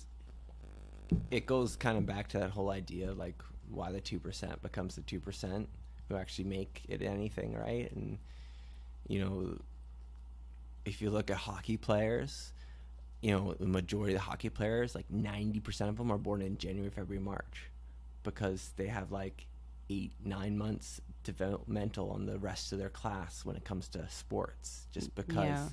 it goes kind of back to that whole idea, like, why the 2% becomes the 2% who actually make it anything, right? And, if you look at hockey players, the majority of the hockey players, like 90% of them are born in January, February, March, because they have, like, 8-9 months developmental on the rest of their class when it comes to sports, just because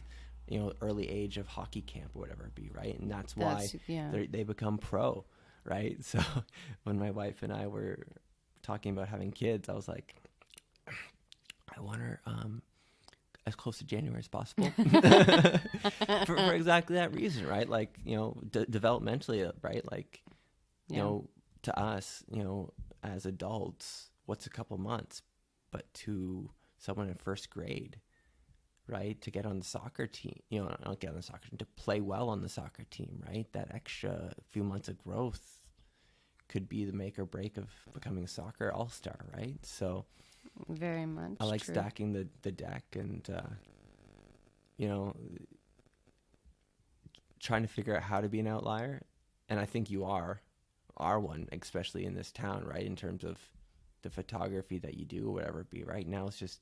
early age of hockey camp or whatever it be, right? And that's why they become pro, right? So when my wife and I were talking about having kids, I was like, I want her as close to January as possible for exactly that reason, right? Like, developmentally, right? Like, to us, as adults, what's a couple months? But to someone in first grade, right, to get on the soccer team, not get on the soccer team, to play well on the soccer team, right? That extra few months of growth could be the make or break of becoming a soccer all-star, right? So Very much. I like true. stacking the deck and, you know, trying to figure out how to be an outlier. And I think you are one, especially in this town, right? In terms of the photography that you do, whatever it be. Right now, it's just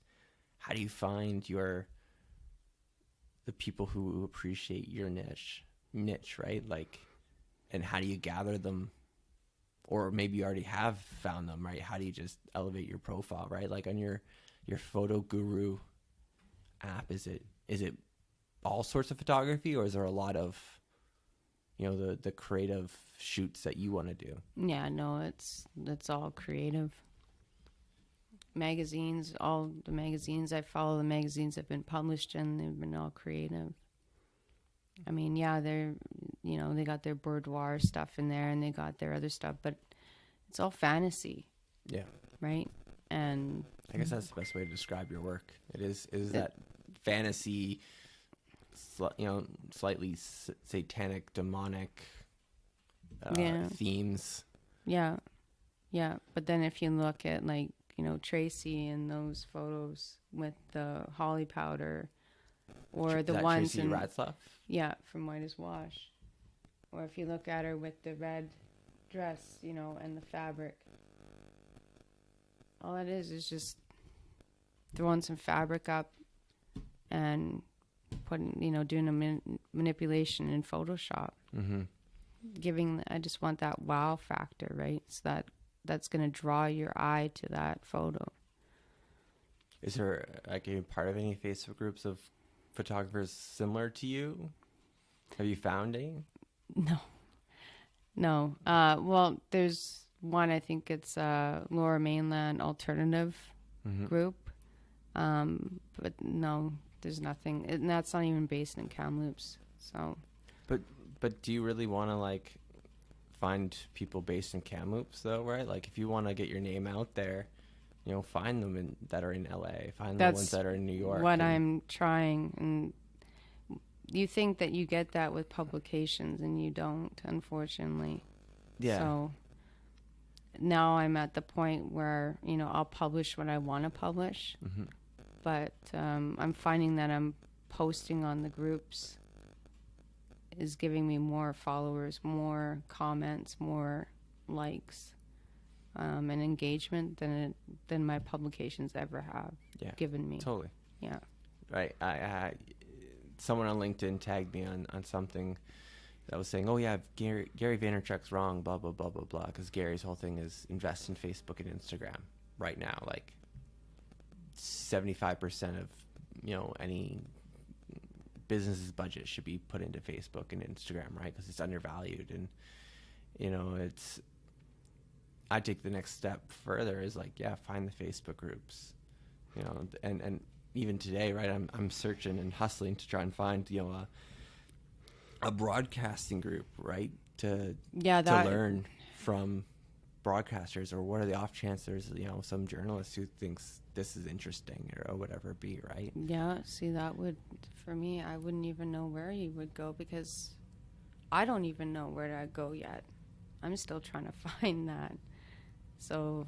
how do you find the people who appreciate your niche, right? Like, and how do you gather them? Or maybe you already have found them, right? How do you just elevate your profile, right? Like on your Photo Guru app, is it all sorts of photography, or is there a lot of, you know, the creative shoots that you want to do? Yeah, no, it's all creative. Magazines, all the magazines I follow, the magazines have been published in, they've been all creative. I mean, yeah, they're, you know, they got their boudoir stuff in there and they got their other stuff, but it's all fantasy. Yeah. Right? And I guess that's the best way to describe your work. It is that fantasy, you know, slightly satanic, demonic themes. Yeah. Yeah. But then if you look at, like, you know, Tracy in those photos with the holly powder, or the ones Tracy Ratzlaff? Yeah, from White as Wash. Or if you look at her with the red dress, you know, and the fabric. All it is just throwing some fabric up and putting, you know, doing a manipulation in Photoshop. Mm-hmm. I just want that wow factor, right? So that's going to draw your eye to that photo. Is there, like, a part of any Facebook groups of photographers similar to you? Have you found any? No. Well, there's one, I think it's Lower Mainland Alternative group. But no, there's nothing. And that's not even based in Kamloops. So. But do you really want to, like, find people based in Kamloops, though, right? Like, if you want to get your name out there, you know, find them that are in LA, find the ones that are in New York. What I'm trying. And you think that you get that with publications, and you don't, unfortunately. Yeah. So now I'm at the point where, you know, I'll publish what I want to publish. Mm-hmm. But I'm finding that I'm posting on the groups is giving me more followers, more comments, more likes, and engagement than my publications ever have given me. Totally. Yeah. Right. I someone on LinkedIn tagged me on something that was saying, "Oh yeah, Gary Vaynerchuk's wrong, blah blah blah blah blah," because Gary's whole thing is invest in Facebook and Instagram right now. Like 75% of, you know, any business's budget should be put into Facebook and Instagram, right? Because it's undervalued, and, you know, I take the next step further is like, find the Facebook groups, you know, and even today, right? I'm searching and hustling to try and find, you know, a broadcasting group, right? To learn from broadcasters, or what are the off chances there's, you know, some journalist who thinks this is interesting or whatever it be, right? Yeah, see, that would, for me, I wouldn't even know where you would go, because I don't even know where to go yet. I'm still trying to find that. So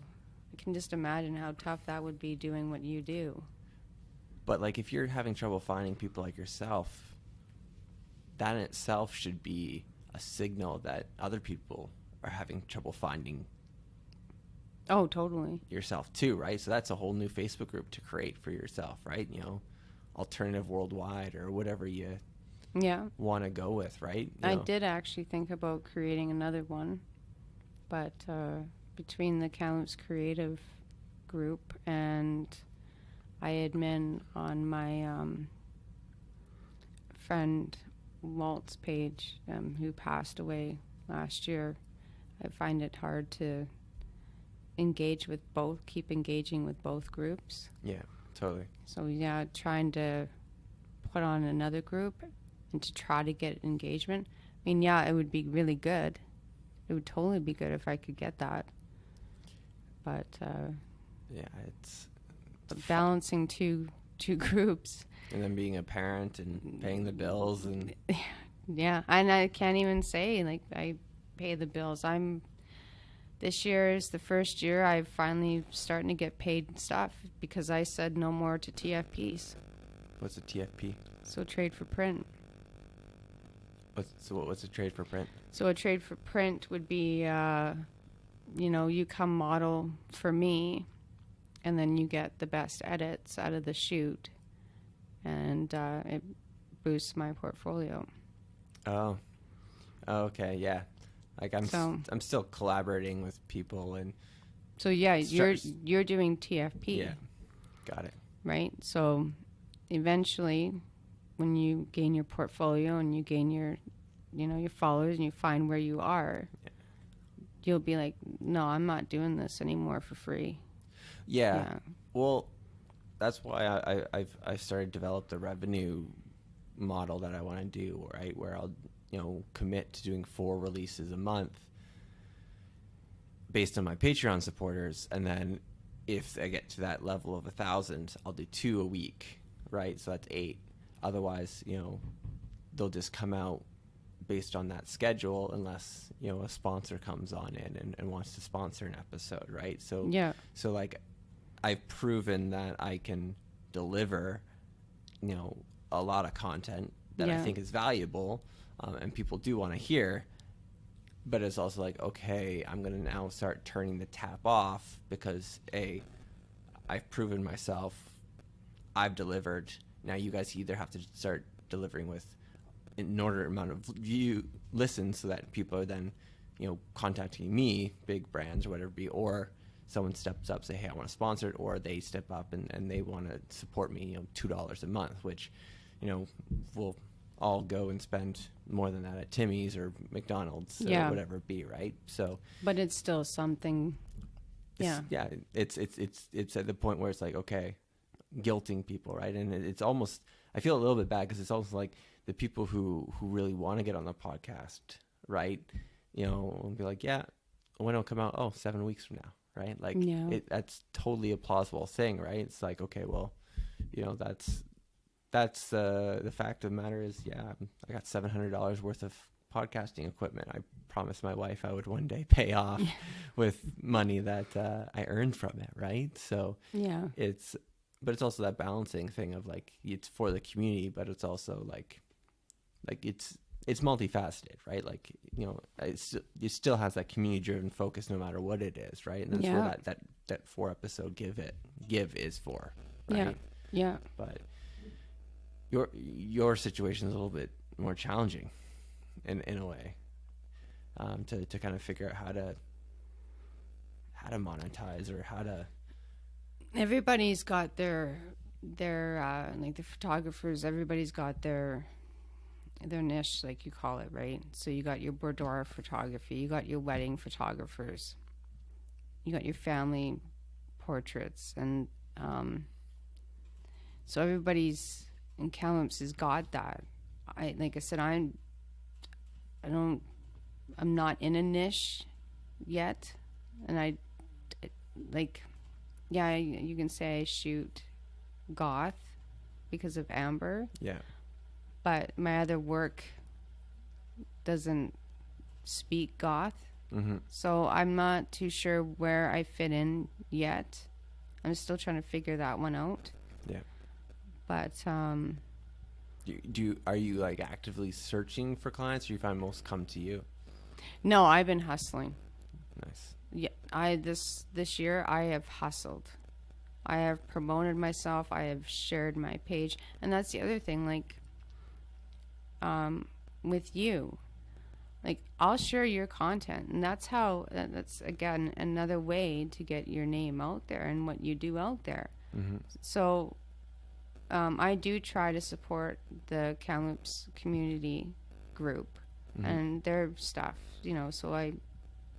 I can just imagine how tough that would be doing what you do. But, like, if you're having trouble finding people like yourself, that in itself should be a signal that other people are having trouble finding. Oh, totally. Yourself too, right? So that's a whole new Facebook group to create for yourself, right? You know, Alternative Worldwide or whatever you want to go with, right? I did actually think about creating another one, but between the Kamloops Creative group and I admin on my friend Walt's page, who passed away last year, I find it hard to keep engaging with both groups. Yeah, totally. So trying to put on another group and to try to get engagement. I mean, it would be really good. It would totally be good if I could get that. But it's balancing two groups. And then being a parent and paying the bills and and I can't even say, like, I pay the bills. I'm This year is the first year I've finally starting to get paid stuff because I said no more to TFPs. What's a TFP? So trade for print. What's a trade for print? So a trade for print would be, you come model for me, and then you get the best edits out of the shoot, and it boosts my portfolio. Oh, okay, yeah. Like I'm still collaborating with people, and so yeah, you're doing TFP. Yeah, got it. Right. So eventually, when you gain your portfolio and you gain your followers and you find where you are, you'll be like, no, I'm not doing this anymore for free. Yeah. Well, that's why I've started to develop the revenue model that I want to do, right? Where I'll commit to doing 4 releases a month based on my Patreon supporters, and then if I get to that level of 1,000, I'll do 2 a week, right? So that's 8. Otherwise, they'll just come out based on that schedule unless a sponsor comes on in and wants to sponsor an episode, right? So so like I've proven that I can deliver a lot of content that I think is valuable, and people do want to hear, but it's also like, okay, I'm going to now start turning the tap off because I've proven myself, I've delivered. Now you guys either have to start delivering with an inordinate amount of listens so that people are then contacting me, big brands or whatever it be, or someone steps up, say, hey, I want to sponsor it, or they step up and they want to support me, $2 a month, which we'll all go and spend more than that at Timmy's or McDonald's or whatever it be, right? So but it's still something. It's at the point where it's like, okay, guilting people, right? And it's almost, I feel a little bit bad because it's almost like the people who really want to get on the podcast, right, will be like, yeah, when it'll come out? Oh, 7 weeks from now, right? Like that's totally a plausible thing, right? It's like, okay, well, that's the fact of the matter is, I got $700 worth of podcasting equipment. I promised my wife I would one day pay off with money that I earned from it, right? So but it's also that balancing thing of like, it's for the community, but it's also like it's multifaceted, right? Like, it still has that community driven focus no matter what it is, right? And that's where that 4 episode give is for, right? Yeah. But your situation is a little bit more challenging in a way, to kind of figure out how to monetize or how to. Everybody's got their like the photographers, everybody's got their niche, like you call it, right? So you got your boudoir photography, you got your wedding photographers, you got your family portraits, and so everybody's in Kamloops has got that. Like I said, I'm not in a niche yet, and you can say I shoot goth because of Amber. Yeah. But my other work doesn't speak goth. Mm-hmm. So I'm not too sure where I fit in yet. I'm still trying to figure that one out. Yeah. But are you like actively searching for clients, or you find most come to you? No, I've been hustling. Nice. Yeah, this year I have hustled. I have promoted myself. I have shared my page, and that's the other thing. Like, with you, like I'll share your content, and that's again another way to get your name out there and what you do out there. Mm-hmm. So, I do try to support the Kamloops community group and their stuff. So I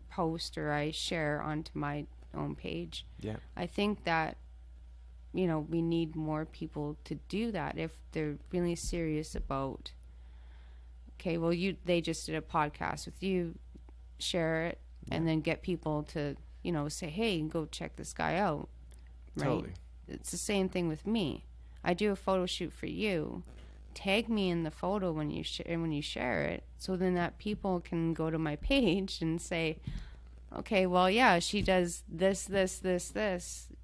post or I share onto my own page. Yeah. I think that, we need more people to do that if they're really serious about, okay, well, they just did a podcast with you, share it, and then get people to, say, hey, go check this guy out. Right? Totally. It's the same thing with me. I do a photo shoot for you. Tag me in the photo when you share it, so then that people can go to my page and say, okay, well, yeah, she does this,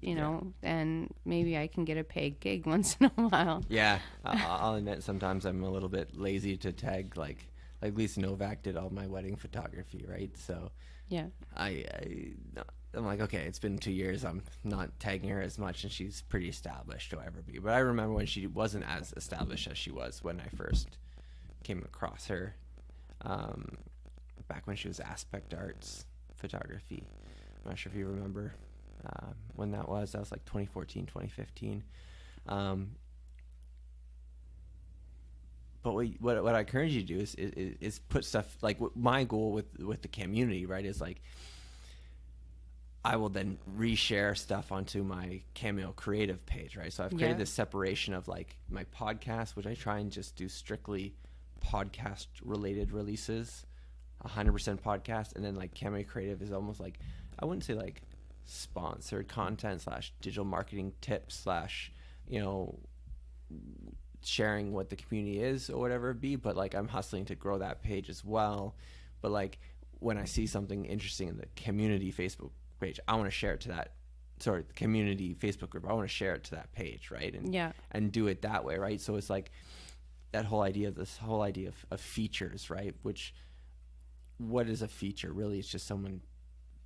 you know, and maybe I can get a paid gig once in a while. Yeah, I'll admit sometimes I'm a little bit lazy to tag like Lisa Novak did all my wedding photography, right? So Yeah. I'm like, okay, it's been 2 years. I'm not tagging her as much, and she's pretty established to ever be. But I remember when she wasn't as established as she was when I first came across her, back when she was Aspect Arts Photography. I'm not sure if you remember when that was. That was like 2014, 2015. But what I encourage you to do is put stuff like my goal with the community, right? Is like I will then reshare stuff onto my Cameo creative page, right? So I've created this separation of like my podcast, which I try and just do strictly podcast related releases, 100% podcast, and then like Cameo creative is almost like, I wouldn't say like sponsored content / digital marketing tips / you know, sharing what the community is or whatever it be, but like I'm hustling to grow that page as well. But like when I see something interesting in the community Facebook page, I want to share it to that the community Facebook group. I want to share it to that page, right? And do it that way, right? So it's like that whole idea of features, right? Which, what is a feature? Really, it's just someone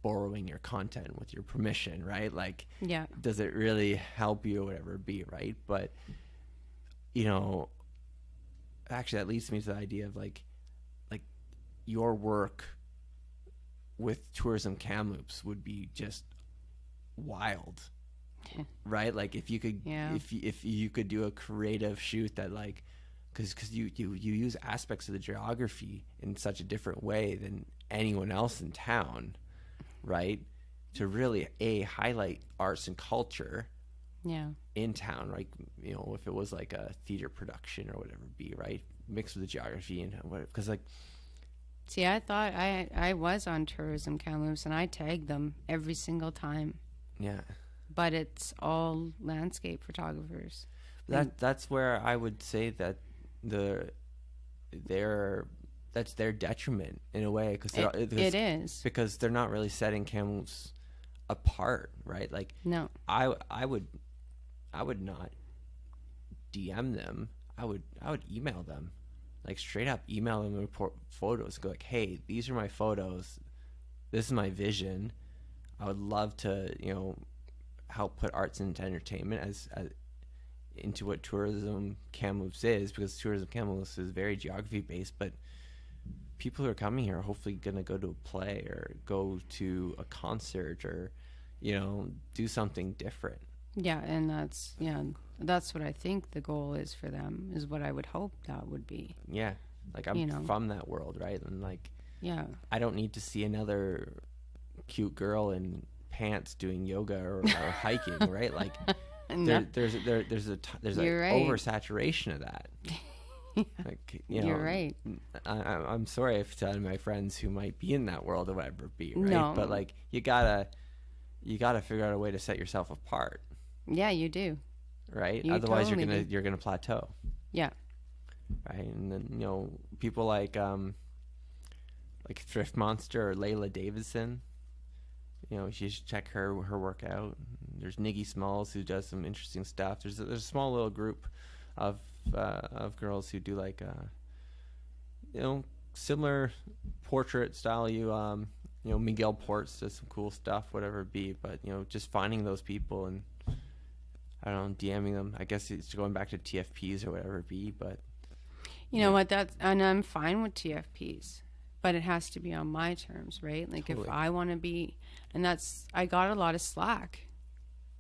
borrowing your content with your permission, right? Like, does it really help you or whatever it be, right? But you know, actually that leads me to the idea of like your work with Tourism Kamloops would be just wild, right? Like if you could, if you could do a creative shoot that like, because you use aspects of the geography in such a different way than anyone else in town, right? To really highlight arts and culture in town, like, you know, if it was like a theater production or whatever it be, right, mixed with the geography and whatever, because like, see, I thought I was on Tourism Kamloops and I tagged them every single time, but it's all landscape photographers. That's where I would say that that's their detriment in a way, because it is, because they're not really setting Kamloops apart, right? Like, no, I would not DM them. I would email them, like straight up email them report photos. Go like, hey, these are my photos. This is my vision. I would love to, you know, help put arts and entertainment as into what Tourism Kamloops is, because Tourism Kamloops is very geography based, but people who are coming here are hopefully going to go to a play or go to a concert or, you know, do something different. Yeah, and that's what I think the goal is for them, is what I would hope that would be. Yeah, like I'm from that world, right? And like, I don't need to see another cute girl in pants doing yoga or hiking, right? Like, there's an oversaturation of that. Like, you know, you're right. I'm sorry if to my friends who might be in that world or whatever it be, right? No. But like, you gotta figure out a way to set yourself apart. Yeah, you do. Right? Otherwise, totally you're gonna plateau. Yeah. Right, and then, you know, people like Thrift Monster or Layla Davidson. You know, you should check her work out. There's Niggy Smalls, who does some interesting stuff. There's a small little group of girls who do like you know, similar portrait style. You know, Miguel Ports does some cool stuff, whatever it be. But, you know, just finding those people and, I don't know, DMing them. I guess it's going back to TFPs or whatever it be. But you know what? And I'm fine with TFPs, but it has to be on my terms, right? Like, totally. If I want to be, and I got a lot of slack.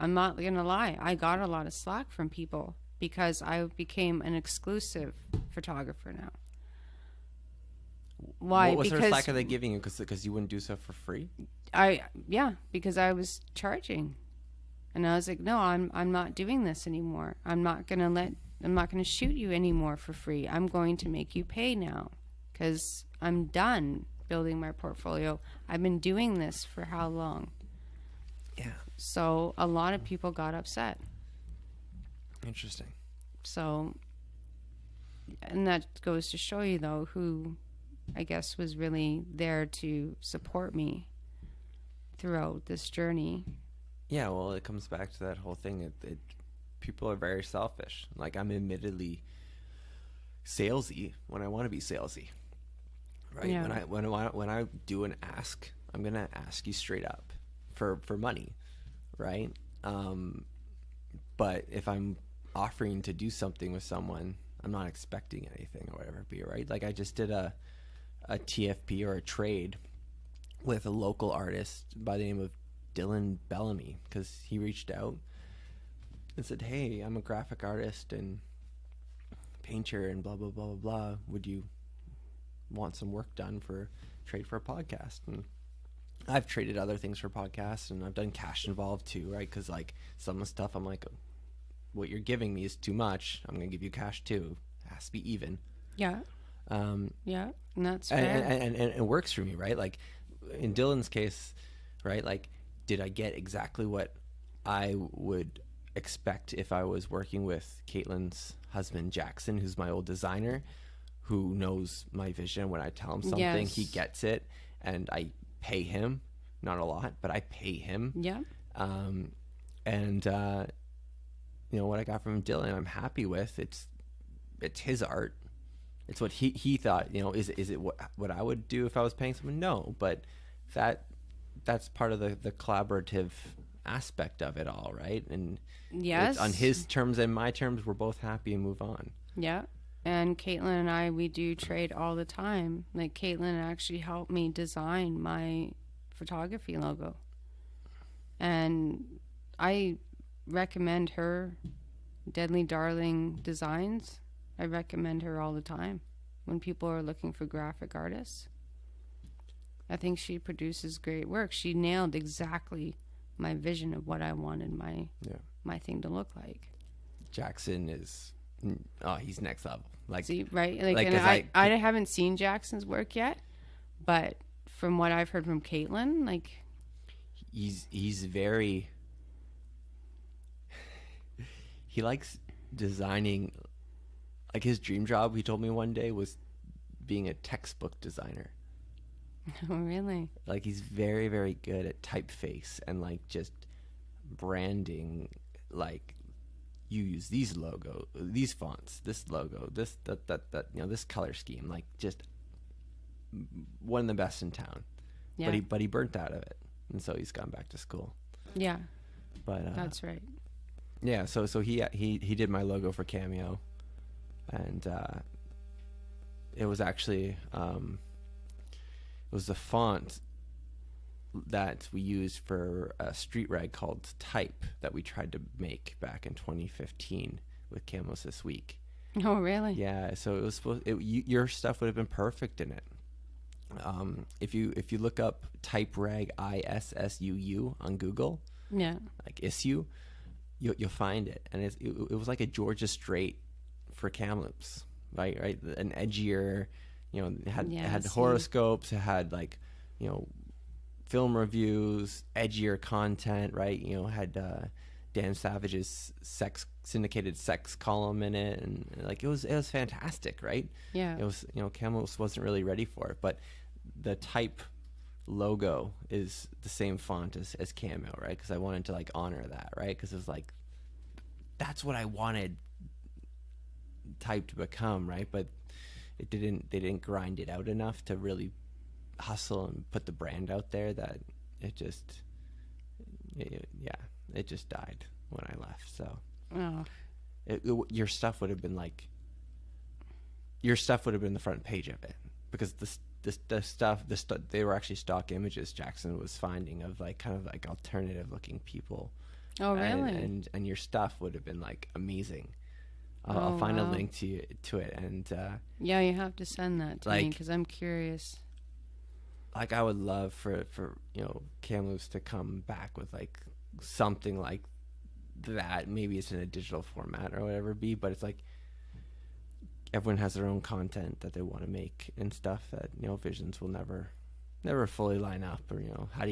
I'm not gonna lie, I got a lot of slack from people because I became an exclusive photographer now. Why? What sort of slack are they giving you? Because you wouldn't do so for free? Because I was charging, and I was like, no, I'm not doing this anymore. I'm not gonna shoot you anymore for free. I'm going to make you pay now, because I'm done building my portfolio. I've been doing this for how long? Yeah. So a lot of people got upset. Interesting. So, and that goes to show you, though, who I guess was really there to support me. throughout this journey. Yeah, well, it comes back to that whole thing. People are very selfish. Like, I'm admittedly salesy when I want to be salesy, right? Yeah. When I do an ask, I'm gonna ask you straight up for money, right? But if I'm offering to do something with someone, I'm not expecting anything or whatever it be, right? Like, I just did a TFP or a trade with a local artist by the name of Dylan Bellamy, because he reached out and said, hey, I'm a graphic artist and painter and blah blah blah blah blah, would you want some work done for trade for a podcast? And I've traded other things for podcasts, and I've done cash involved too, right? Because like some of the stuff I'm like, what you're giving me is too much, I'm gonna give you cash too, it has to be even. Yeah. Yeah, and that's fair. And it works for me, right? Like in Dylan's case, right, like, did I get exactly what I would expect if I was working with Caitlin's husband, Jackson, who's my old designer, who knows my vision? When I tell him something, Yes. he gets it, and I pay him, not a lot, but I pay him. Yeah. And you know, what I got from Dylan, I'm happy with. It's his art. It's what he thought, you know, is it what I would do if I was paying someone? No, but that's part of the collaborative aspect of it all, right? And Yes. it's on his terms and my terms, we're both happy and move on. Yeah. And Caitlin and I, we do trade all the time. Like, Caitlin actually helped me design my photography logo. And I recommend her Deadly Darling Designs. I recommend her all the time when people are looking for graphic artists. I think she produces great work. She nailed exactly my vision of what I wanted my thing to look like. Jackson is, he's next level. Like, see, right? Like, like, and I haven't seen Jackson's work yet, but from what I've heard from Caitlin, like, he's very, he likes designing. Like, his dream job, he told me one day, was being a textbook designer. oh, really? Like, he's very, very good at typeface and like just branding. Like, you use these these fonts, this logo, this that you know, this color scheme. Like, just one of the best in town. Yeah. But he burnt out of it, and so he's gone back to school. Yeah, But that's right. yeah. So he did my logo for Kameo, and it was actually it was the font that we used for a street rag called Type that we tried to make back in 2015 with Camos This Week. Oh, really? Yeah, so it was your stuff would have been perfect in it. If you look up Type Rag ISSUU on Google, Yeah. like issue, you'll find it, and it was like a Georgia Straight for Kamloops, right? An edgier, you know, it had horoscopes, it had like, you know, film reviews, edgier content, right? You know, had Dan Savage's syndicated sex column in it, and like it was fantastic, right? Yeah. It was, you know, Kamloops wasn't really ready for it, but the Type logo is the same font as Kameo, right? Because I wanted to like honor that, right? Because it was like, that's what I wanted Type to become, right? But they didn't grind it out enough to really hustle and put the brand out there, that it just died when I left. So your stuff would have been the front page of it, because the stuff they were actually stock images Jackson was finding of like kind of like alternative looking people. Oh, really? And your stuff would have been like amazing. I'll find a link to it, and yeah, you have to send that to me, like, because I'm curious. like, I would love for you know, Kamloops to come back with like something like that. Maybe it's in a digital format or whatever it be, but it's like everyone has their own content that they want to make and stuff that, you know, visions will never fully line up. Or, you know, how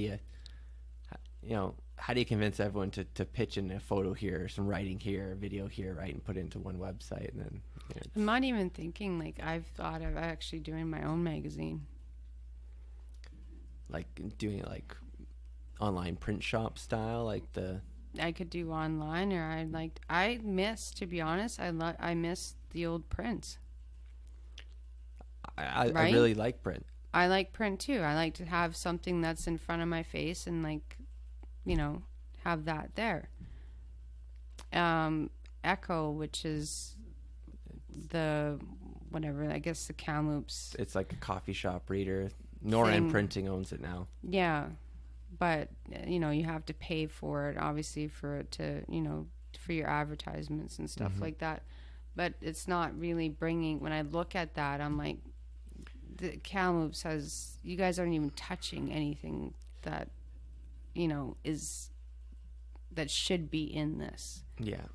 do you convince everyone to pitch in a photo here, some writing here, a video here, right, and put it into one website, and then, you know, I'm not even thinking, like, I've thought of actually doing my own magazine. like doing it like online print shop style, like the. I could do online, or I miss, to be honest, I miss the old prints. I Right? really like print. I like print too. I like to have something that's in front of my face and, like, have that there. Echo, which is the whatever, I guess the Kamloops. It's like a coffee shop reader. Noran Printing owns it now. Yeah, but you have to pay for it, obviously, for it to for your advertisements and stuff like that. But it's not really bringing. When I look at that, I'm like, the Kamloops has. You guys aren't even touching anything that is that should be in this. Yeah.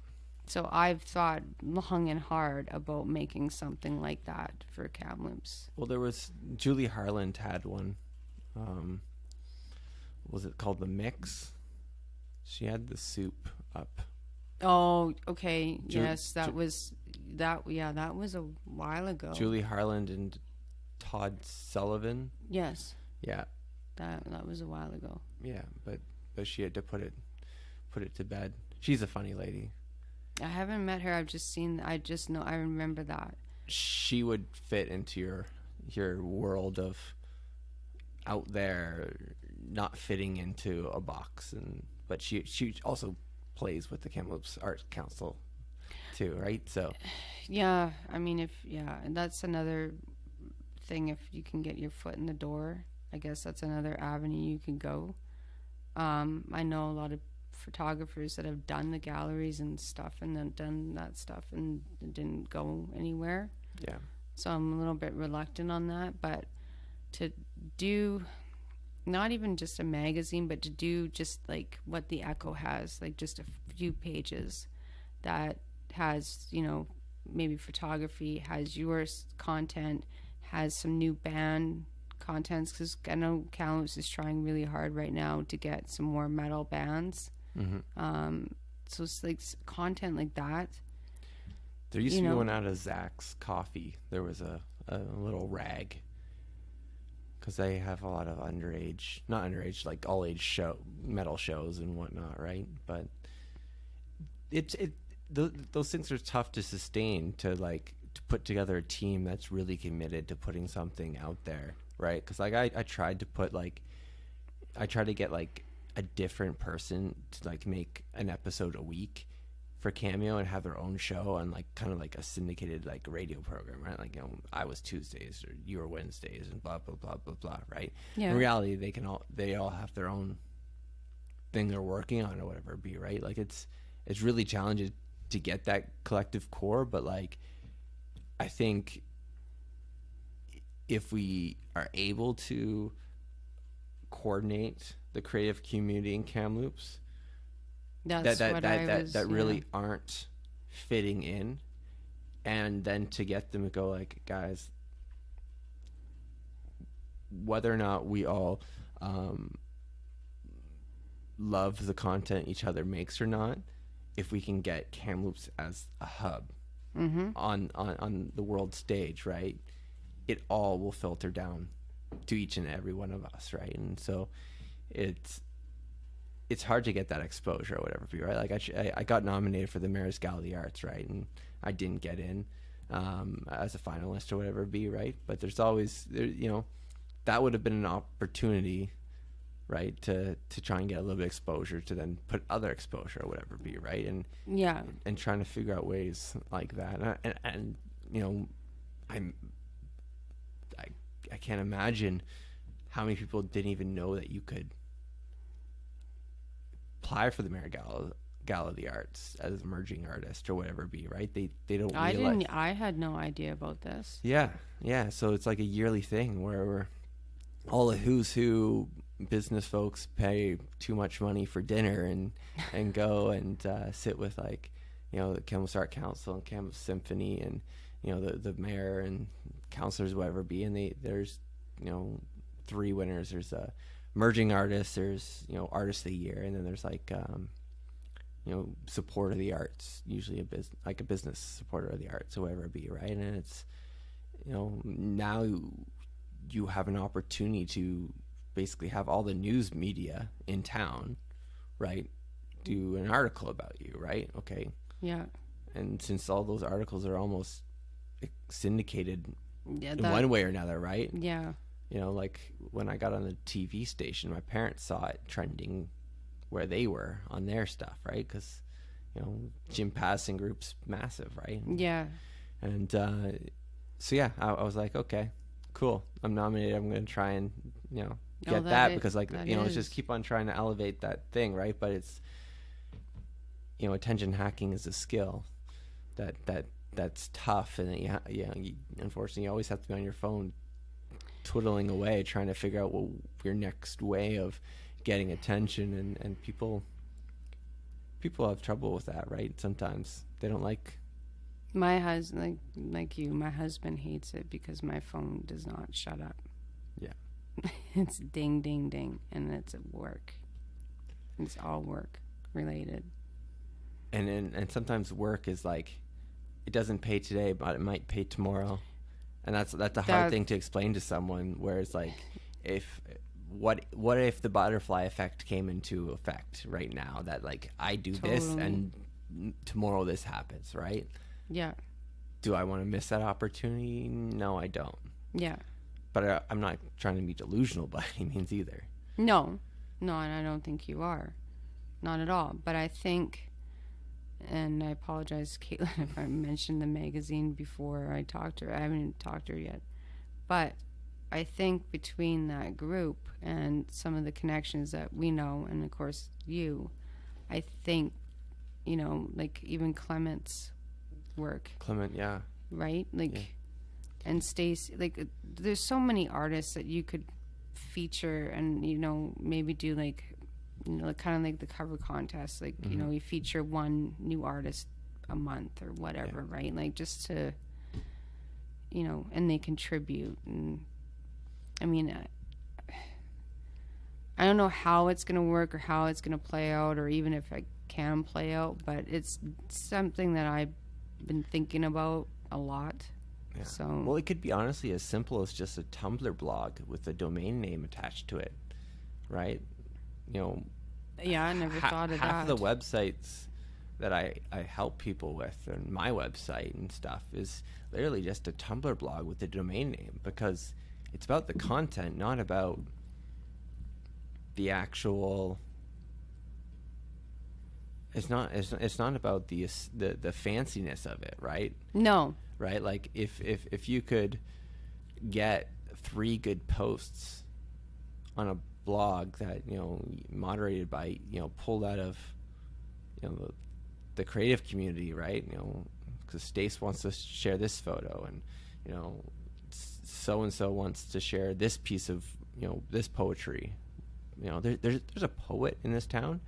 So I've thought long and hard about making something like that for Kamloops. Well, there was Julie Harland had one. Was it called the Mix? She had the soup up. Oh, okay. Yes, that was that. Yeah, that was a while ago. Julie Harland and Todd Sullivan. Yes. Yeah. That was a while ago. Yeah, but she had to put it to bed. She's a funny lady. I haven't met her. I've just seen. I just know. I remember that. She would fit into your world of out there, not fitting into a box, but she also plays with the Kamloops Arts Council too, right? So yeah, I mean, and that's another thing. If you can get your foot in the door, I guess that's another avenue you can go. I know a lot of photographers that have done the galleries and stuff, and then done that stuff, and it didn't go anywhere. Yeah. So I'm a little bit reluctant on that, but to do not even just a magazine, but to do just like what the Echo has, like just a few pages that has, maybe photography, has your content, has some new band contents, because I know Kamloops is trying really hard right now to get some more metal bands. So it's like content like that. There used to be one out of Zach's Coffee. There was a little rag, because they have a lot of not underage, like all age metal shows and whatnot, right? But those things are tough to sustain, to put together a team that's really committed to putting something out there, right? Because I tried to put I tried to get a different person to make an episode a week for Cameo and have their own show on kind of a syndicated radio program, right? I was Tuesdays or you were Wednesdays and blah blah blah blah blah, right? Yeah. In reality, they all have their own thing they're working on or whatever it be, right? It's really challenging to get that collective core, but I think if we are able to coordinate the creative community in Kamloops that really aren't fitting in, and then to get them to go guys, whether or not we all love the content each other makes or not, if we can get Kamloops as a hub on the world stage, right, it all will filter down to each and every one of us, right? And so it's hard to get that exposure or whatever, right? I got nominated for the Mayor's Gala of the Arts, right, and I didn't get in as a finalist or whatever it be, right? But there's always that would have been an opportunity, right, to try and get a little bit of exposure, to then put other exposure or whatever it be, right? And yeah, and trying to figure out ways like that, and I can't imagine how many people didn't even know that you could apply for the Mayor Gala of the Arts as an emerging artist or whatever it be, right? They don't realize. I had no idea about this. Yeah. So it's a yearly thing where all the who's who business folks pay too much money for dinner and go and sit with the Kamloops Art Council and Kamloops Symphony and the mayor and councilors, whatever it be, and there's 3 winners. There's a emerging artist, there's artist of the year, and then there's support of the arts, usually a business supporter of the arts or whatever it be, right? And it's now you have an opportunity to basically have all the news media in town, right, do an article about you, right? Okay. Yeah. And since all those articles are almost syndicated Yeah. in one way or another, right? Yeah. You know, like when I got on the TV station, my parents saw it trending where they were on their stuff, right? Because, you know, gym passing group's massive, right? Yeah. And so, yeah, I was like, okay, cool. I'm nominated. I'm going to try and, you know, get that because, like, you know, it's just keep on trying to elevate that thing, right? But it's, you know, attention hacking is a skill that's tough. And, unfortunately, you always have to be on your phone twiddling away trying to figure out your next way of getting attention, and people have trouble with that, right? Sometimes they don't like my husband, like you, my husband hates it because my phone does not shut up. Yeah. It's ding ding ding, and it's at work. It's all work related. And sometimes work is like, it doesn't pay today but it might pay tomorrow. And that's a hard thing to explain to someone, where it's like, what if the butterfly effect came into effect right now, that like I do this and tomorrow this happens, right? Yeah. Do I want to miss that opportunity? No, I don't. Yeah. But I'm not trying to be delusional by any means either. No, and I don't think you are. Not at all. But I think, and I apologize, Caitlin, if I mentioned the magazine before I talked to her. I haven't talked to her yet. But I think between that group and some of the connections that we know, and of course you, I think, you know, like even Clement's work. Clement, yeah. Right? Like, yeah. And Stacey, like, there's so many artists that you could feature and, you know, maybe do like, you know, kind of like the cover contest, like, you know, you feature one new artist a month or whatever, right? Like, just to, you know, and they contribute. And I mean, I don't know how it's going to work or how it's going to play out, or even if it can play out, but it's something that I've been thinking about a lot. Yeah. So, well, it could be honestly as simple as just a Tumblr blog with a domain name attached to it, right? You know, yeah, I never thought of that. Half of the websites that I help people with, and my website and stuff, is literally just a Tumblr blog with a domain name, because it's about the content, not about the actual. It's not about the fanciness of it, right? No. Right? Like if you could get 3 good posts on a blog that, you know, moderated by, you know, pulled out of, you know, the creative community, right? You know, because Stace wants to share this photo, and, you know, so and so wants to share this piece of, you know, this poetry. You know, there's a poet in this town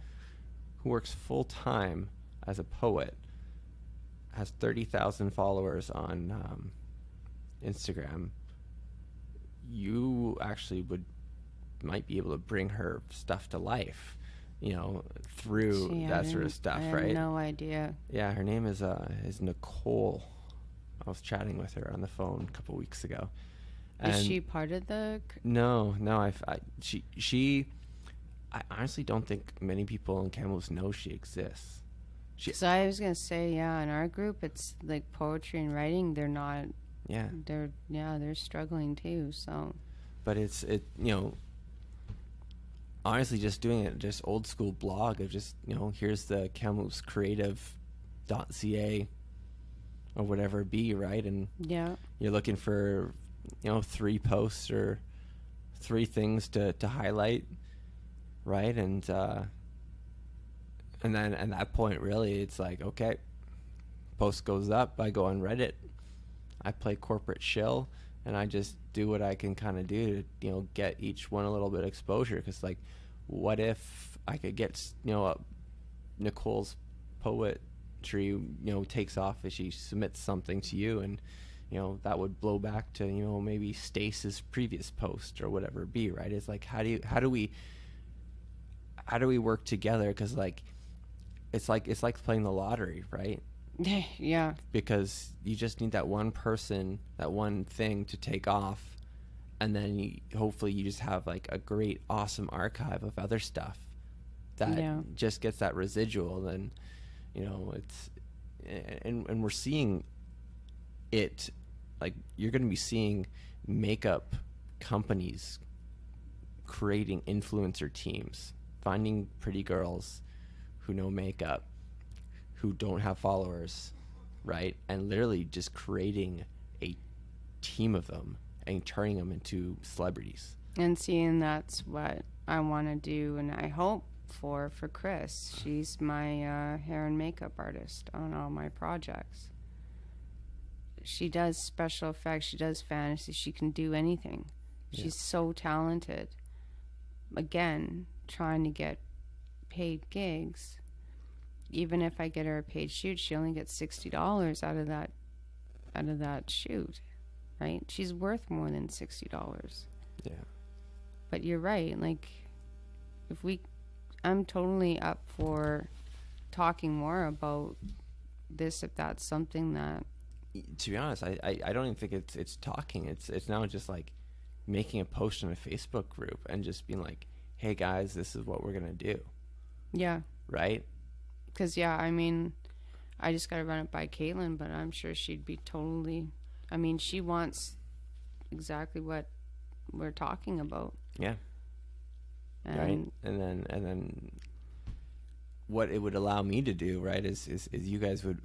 who works full time as a poet, has 30,000 followers on Instagram. You actually might be able to bring her stuff to life, you know, through that sort of stuff, right? I have no idea. Yeah, her name is Nicole. I was chatting with her on the phone a couple weeks ago. Is she part of the? No. I honestly don't think many people in Kamloops know she exists. So I was gonna say, yeah, in our group, it's like poetry and writing. They're not. Yeah. They're struggling too. So. But you know, honestly, just doing it, just old school blog of just, you know, here's the Kamloops creative.ca or whatever it be, right? And yeah, you're looking for, you know, 3 posts or 3 things to highlight, right? And then at that point, really, it's like, okay, post goes up, I go on Reddit, I play corporate shill, and I just do what I can kind of do to, you know, get each one a little bit of exposure. Because, like, what if I could get, you know, Nicole's poetry, you know, takes off as she submits something to you, and, you know, that would blow back to, you know, maybe Stace's previous post or whatever it be, right? It's like, how do we work together? Because, like, it's like playing the lottery, right? Yeah. Because you just need that one person, that one thing to take off, and then hopefully you just have like a great, awesome archive of other stuff that just gets that residual. Then, you know, it's, and we're seeing it, like you're going to be seeing makeup companies creating influencer teams, finding pretty girls who know makeup, who don't have followers, right? And literally just creating a team of them and turning them into celebrities. And seeing that's what I want to do, and I hope for Chris. She's my hair and makeup artist on all my projects. She does special effects, she does fantasy, she can do anything. She's so talented. Again, trying to get paid gigs. Even if I get her a paid shoot, she only gets $60 out of that shoot, right? She's worth more than $60. Yeah. But you're right. Like, I'm totally up for talking more about this if that's something that. To be honest, I don't even think it's talking. It's now just like making a post in a Facebook group and just being like, hey guys, this is what we're gonna do. Yeah. Right? Because, I mean, I just got to run it by Caitlin, but I'm sure she'd be totally... I mean, she wants exactly what we're talking about. Yeah. Right? And then what it would allow me to do, right, is you guys would,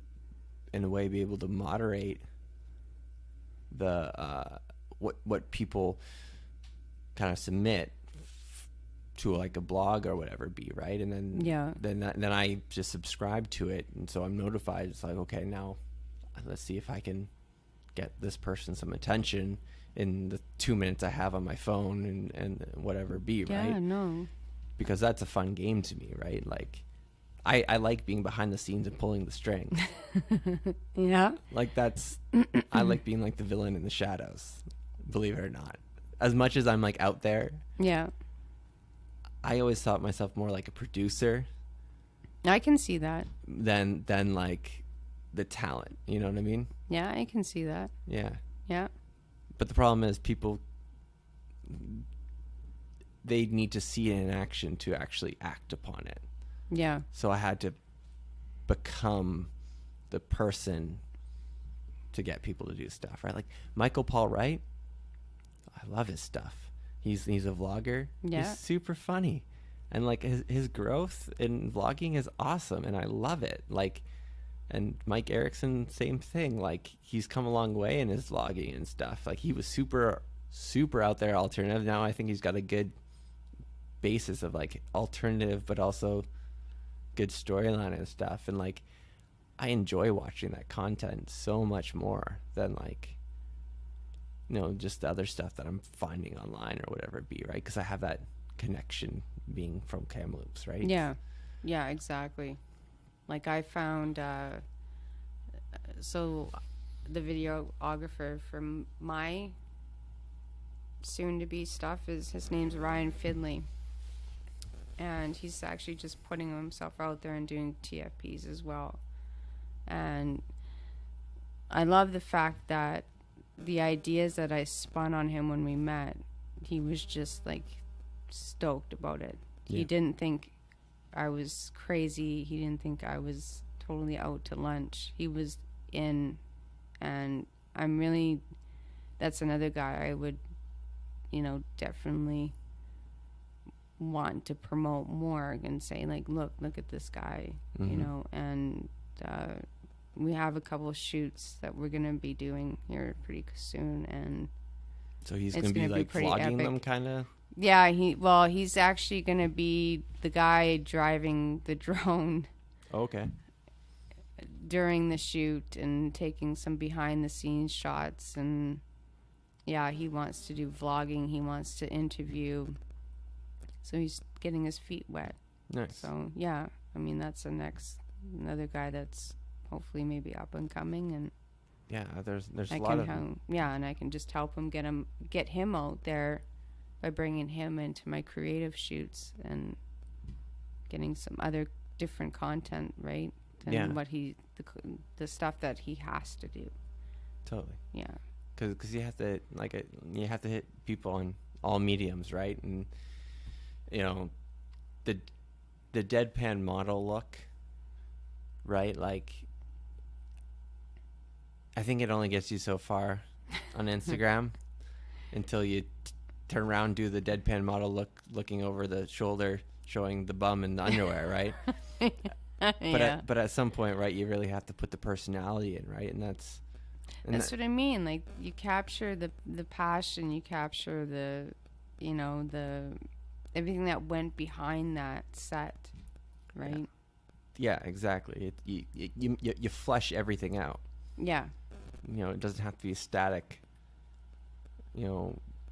in a way, be able to moderate the what people kind of submit to like a blog or whatever be, right? And then then I just subscribe to it, and so I'm notified. It's like, okay, now let's see if I can get this person some attention in the 2 minutes I have on my phone and whatever be, right? Yeah, no. Because that's a fun game to me, right? Like I like being behind the scenes and pulling the strings. Yeah. Like I like being like the villain in the shadows, believe it or not. As much as I'm like out there. Yeah. I always thought myself more like a producer. I can see that. Than like the talent. You know what I mean? Yeah, I can see that. Yeah. Yeah. But the problem is people, they need to see it in action to actually act upon it. Yeah. So I had to become the person to get people to do stuff, right? Like Michael Paul Wright, I love his stuff. He's a vlogger. Yeah. He's super funny. And like his growth in vlogging is awesome and I love it. Like, and Mike Erickson, same thing. Like he's come a long way in his vlogging and stuff. Like he was super out there alternative. Now I think he's got a good basis of like alternative but also good storyline and stuff. And like I enjoy watching that content so much more than like, you know, just the other stuff that I'm finding online or whatever it be, right? Because I have that connection being from Kamloops, right? Yeah. Yeah, exactly. Like I found, so the videographer for my soon-to-be stuff his name's Ryan Fidley. And he's actually just putting himself out there and doing TFPs as well. And I love the fact that the ideas that I spun on him when we met, he was just like stoked about it. Yeah. He didn't think I was crazy. He didn't think I was totally out to lunch. He was in, and that's another guy I would, you know, definitely want to promote more and say like, look at this guy, you know, and we have a couple of shoots that we're going to be doing here pretty soon, and so he's going to be like vlogging epic. Them kind of. Yeah, he's actually going to be the guy driving the drone. Okay. During the shoot and taking some behind the scenes shots, and yeah, he wants to do vlogging, he wants to interview. So he's getting his feet wet. Nice. So yeah, I mean that's another guy that's hopefully maybe up and coming, and yeah, there's a lot of and I can just help him get him out there by bringing him into my creative shoots and getting some other different content, right? Than what the stuff that he has to do. Totally. Yeah. because you have to you have to hit people on all mediums, right? And the deadpan model look, right? Like, I think it only gets you so far on Instagram until you turn around, do the deadpan model look, looking over the shoulder, showing the bum and the underwear, right? But at some point, right, you really have to put the personality in, right? And that's what I mean. Like, you capture the passion, you capture the everything that went behind that set, right? Yeah, exactly. You flesh everything out. Yeah. It doesn't have to be a static,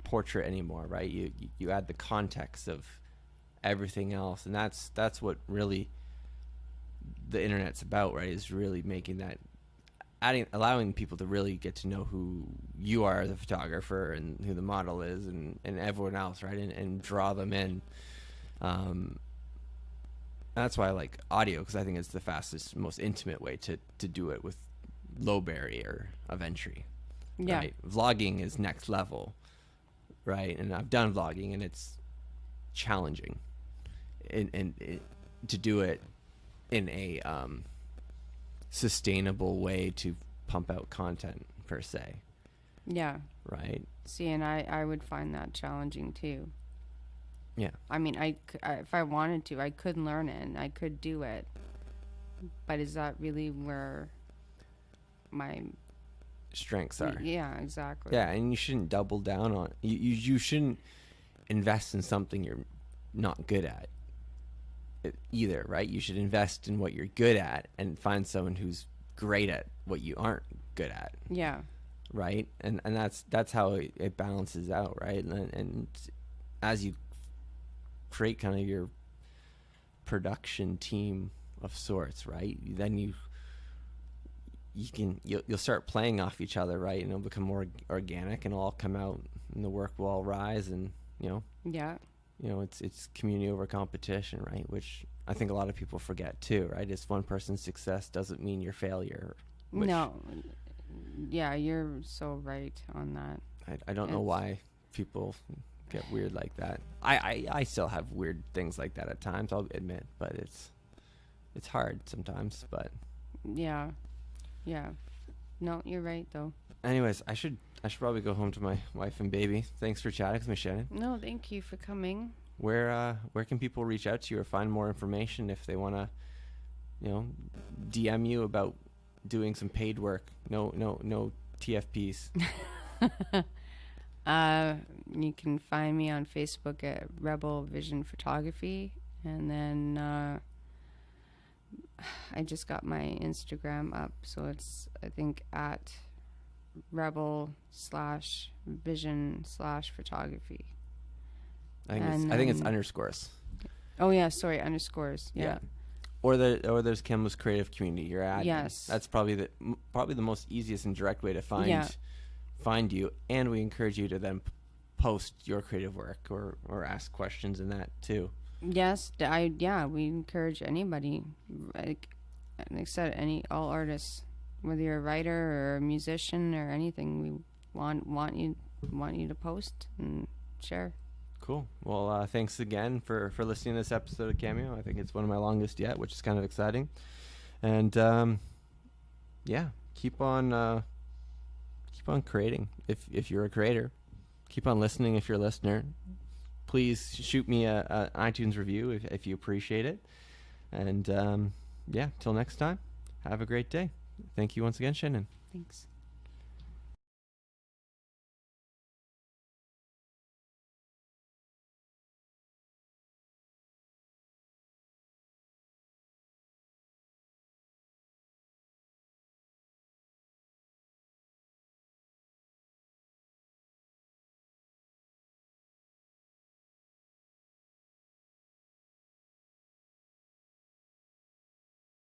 portrait anymore, right? You add the context of everything else, and that's what really the internet's about, right? Is really making that, allowing people to really get to know who you are as a photographer and who the model is and everyone else, right? And draw them in. That's why I like audio, because I think it's the fastest, most intimate way to do it with low barrier of entry. Yeah. Right? Vlogging is next level, right? And I've done vlogging, and it's challenging, and to do it in a sustainable way to pump out content per se. Yeah. Right. See, and I would find that challenging too. Yeah. I mean, if I wanted to, I could learn it and I could do it. But is that really where my strengths are? Yeah, exactly. Yeah, and you shouldn't double down on you shouldn't invest in something you're not good at either, right? You should invest in what you're good at and find someone who's great at what you aren't good at. Yeah. Right? And that's how it balances out, right? And as you create kind of your production team of sorts, right? Then you'll start playing off each other, right? And it'll become more organic, and it'll all come out, and the work will all rise, and Yeah. It's community over competition, right? Which I think a lot of people forget too, right? It's one person's success doesn't mean your failure. No. Yeah, you're so right on that. I don't know why people get weird like that. I still have weird things like that at times, I'll admit, but it's hard sometimes, but yeah. No, you're right though. Anyways, I should probably go home to my wife and baby. Thanks for chatting with me, Shannon. No, thank you for coming. Where can people reach out to you or find more information if they want to, DM you about doing some paid work? No TFPs. You can find me on Facebook at Rebel Vision Photography, and then I just got my Instagram up, so it's, I think, at rebel/vision/photography. I think it's underscores. Oh yeah, sorry, underscores. Yeah. Or there's Kamloops Creative Community. You're at. Yes. That's probably the most easiest and direct way to find you. And we encourage you to then post your creative work or ask questions in that too. Yes, we encourage anybody, like I said, all artists, whether you're a writer or a musician or anything, we want you to post and share. Cool. Well, thanks again for listening to this episode of Cameo. I think it's one of my longest yet, which is kind of exciting. And keep on creating if you're a creator. Keep on listening if you're a listener. Please shoot me a iTunes review if you appreciate it. And till next time, have a great day. Thank you once again, Shannon. Thanks.